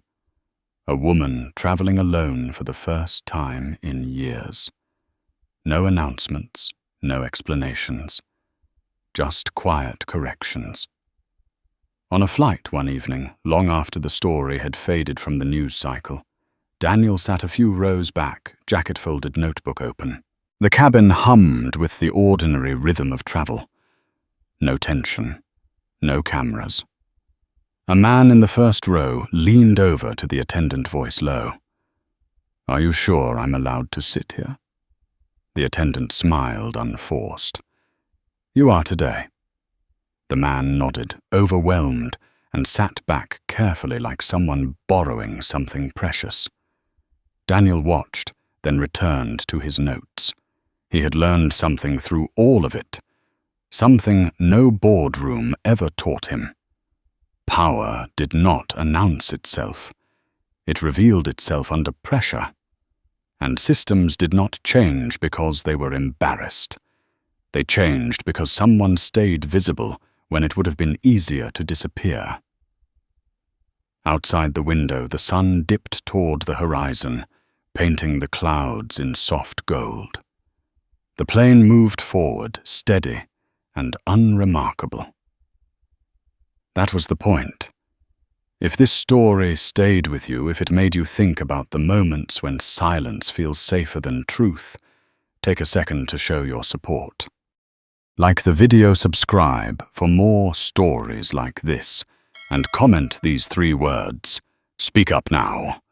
A woman traveling alone for the first time in years. No announcements, no explanations. Just quiet corrections. On a flight one evening, long after the story had faded from the news cycle, Daniel sat a few rows back, jacket-folded notebook open. The cabin hummed with the ordinary rhythm of travel. No tension, no cameras. A man in the first row leaned over to the attendant, voice low. "Are you sure I'm allowed to sit here?" The attendant smiled, unforced. "You are today." The man nodded, overwhelmed, and sat back carefully like someone borrowing something precious. Daniel watched, then returned to his notes. He had learned something through all of it, something no boardroom ever taught him. Power did not announce itself. It revealed itself under pressure. And systems did not change because they were embarrassed. They changed because someone stayed visible when it would have been easier to disappear. Outside the window, the sun dipped toward the horizon, painting the clouds in soft gold. The plane moved forward, steady and unremarkable. That was the point. If this story stayed with you, if it made you think about the moments when silence feels safer than truth, take a second to show your support. Like the video, subscribe for more stories like this, and comment these 3 words: "Speak up now."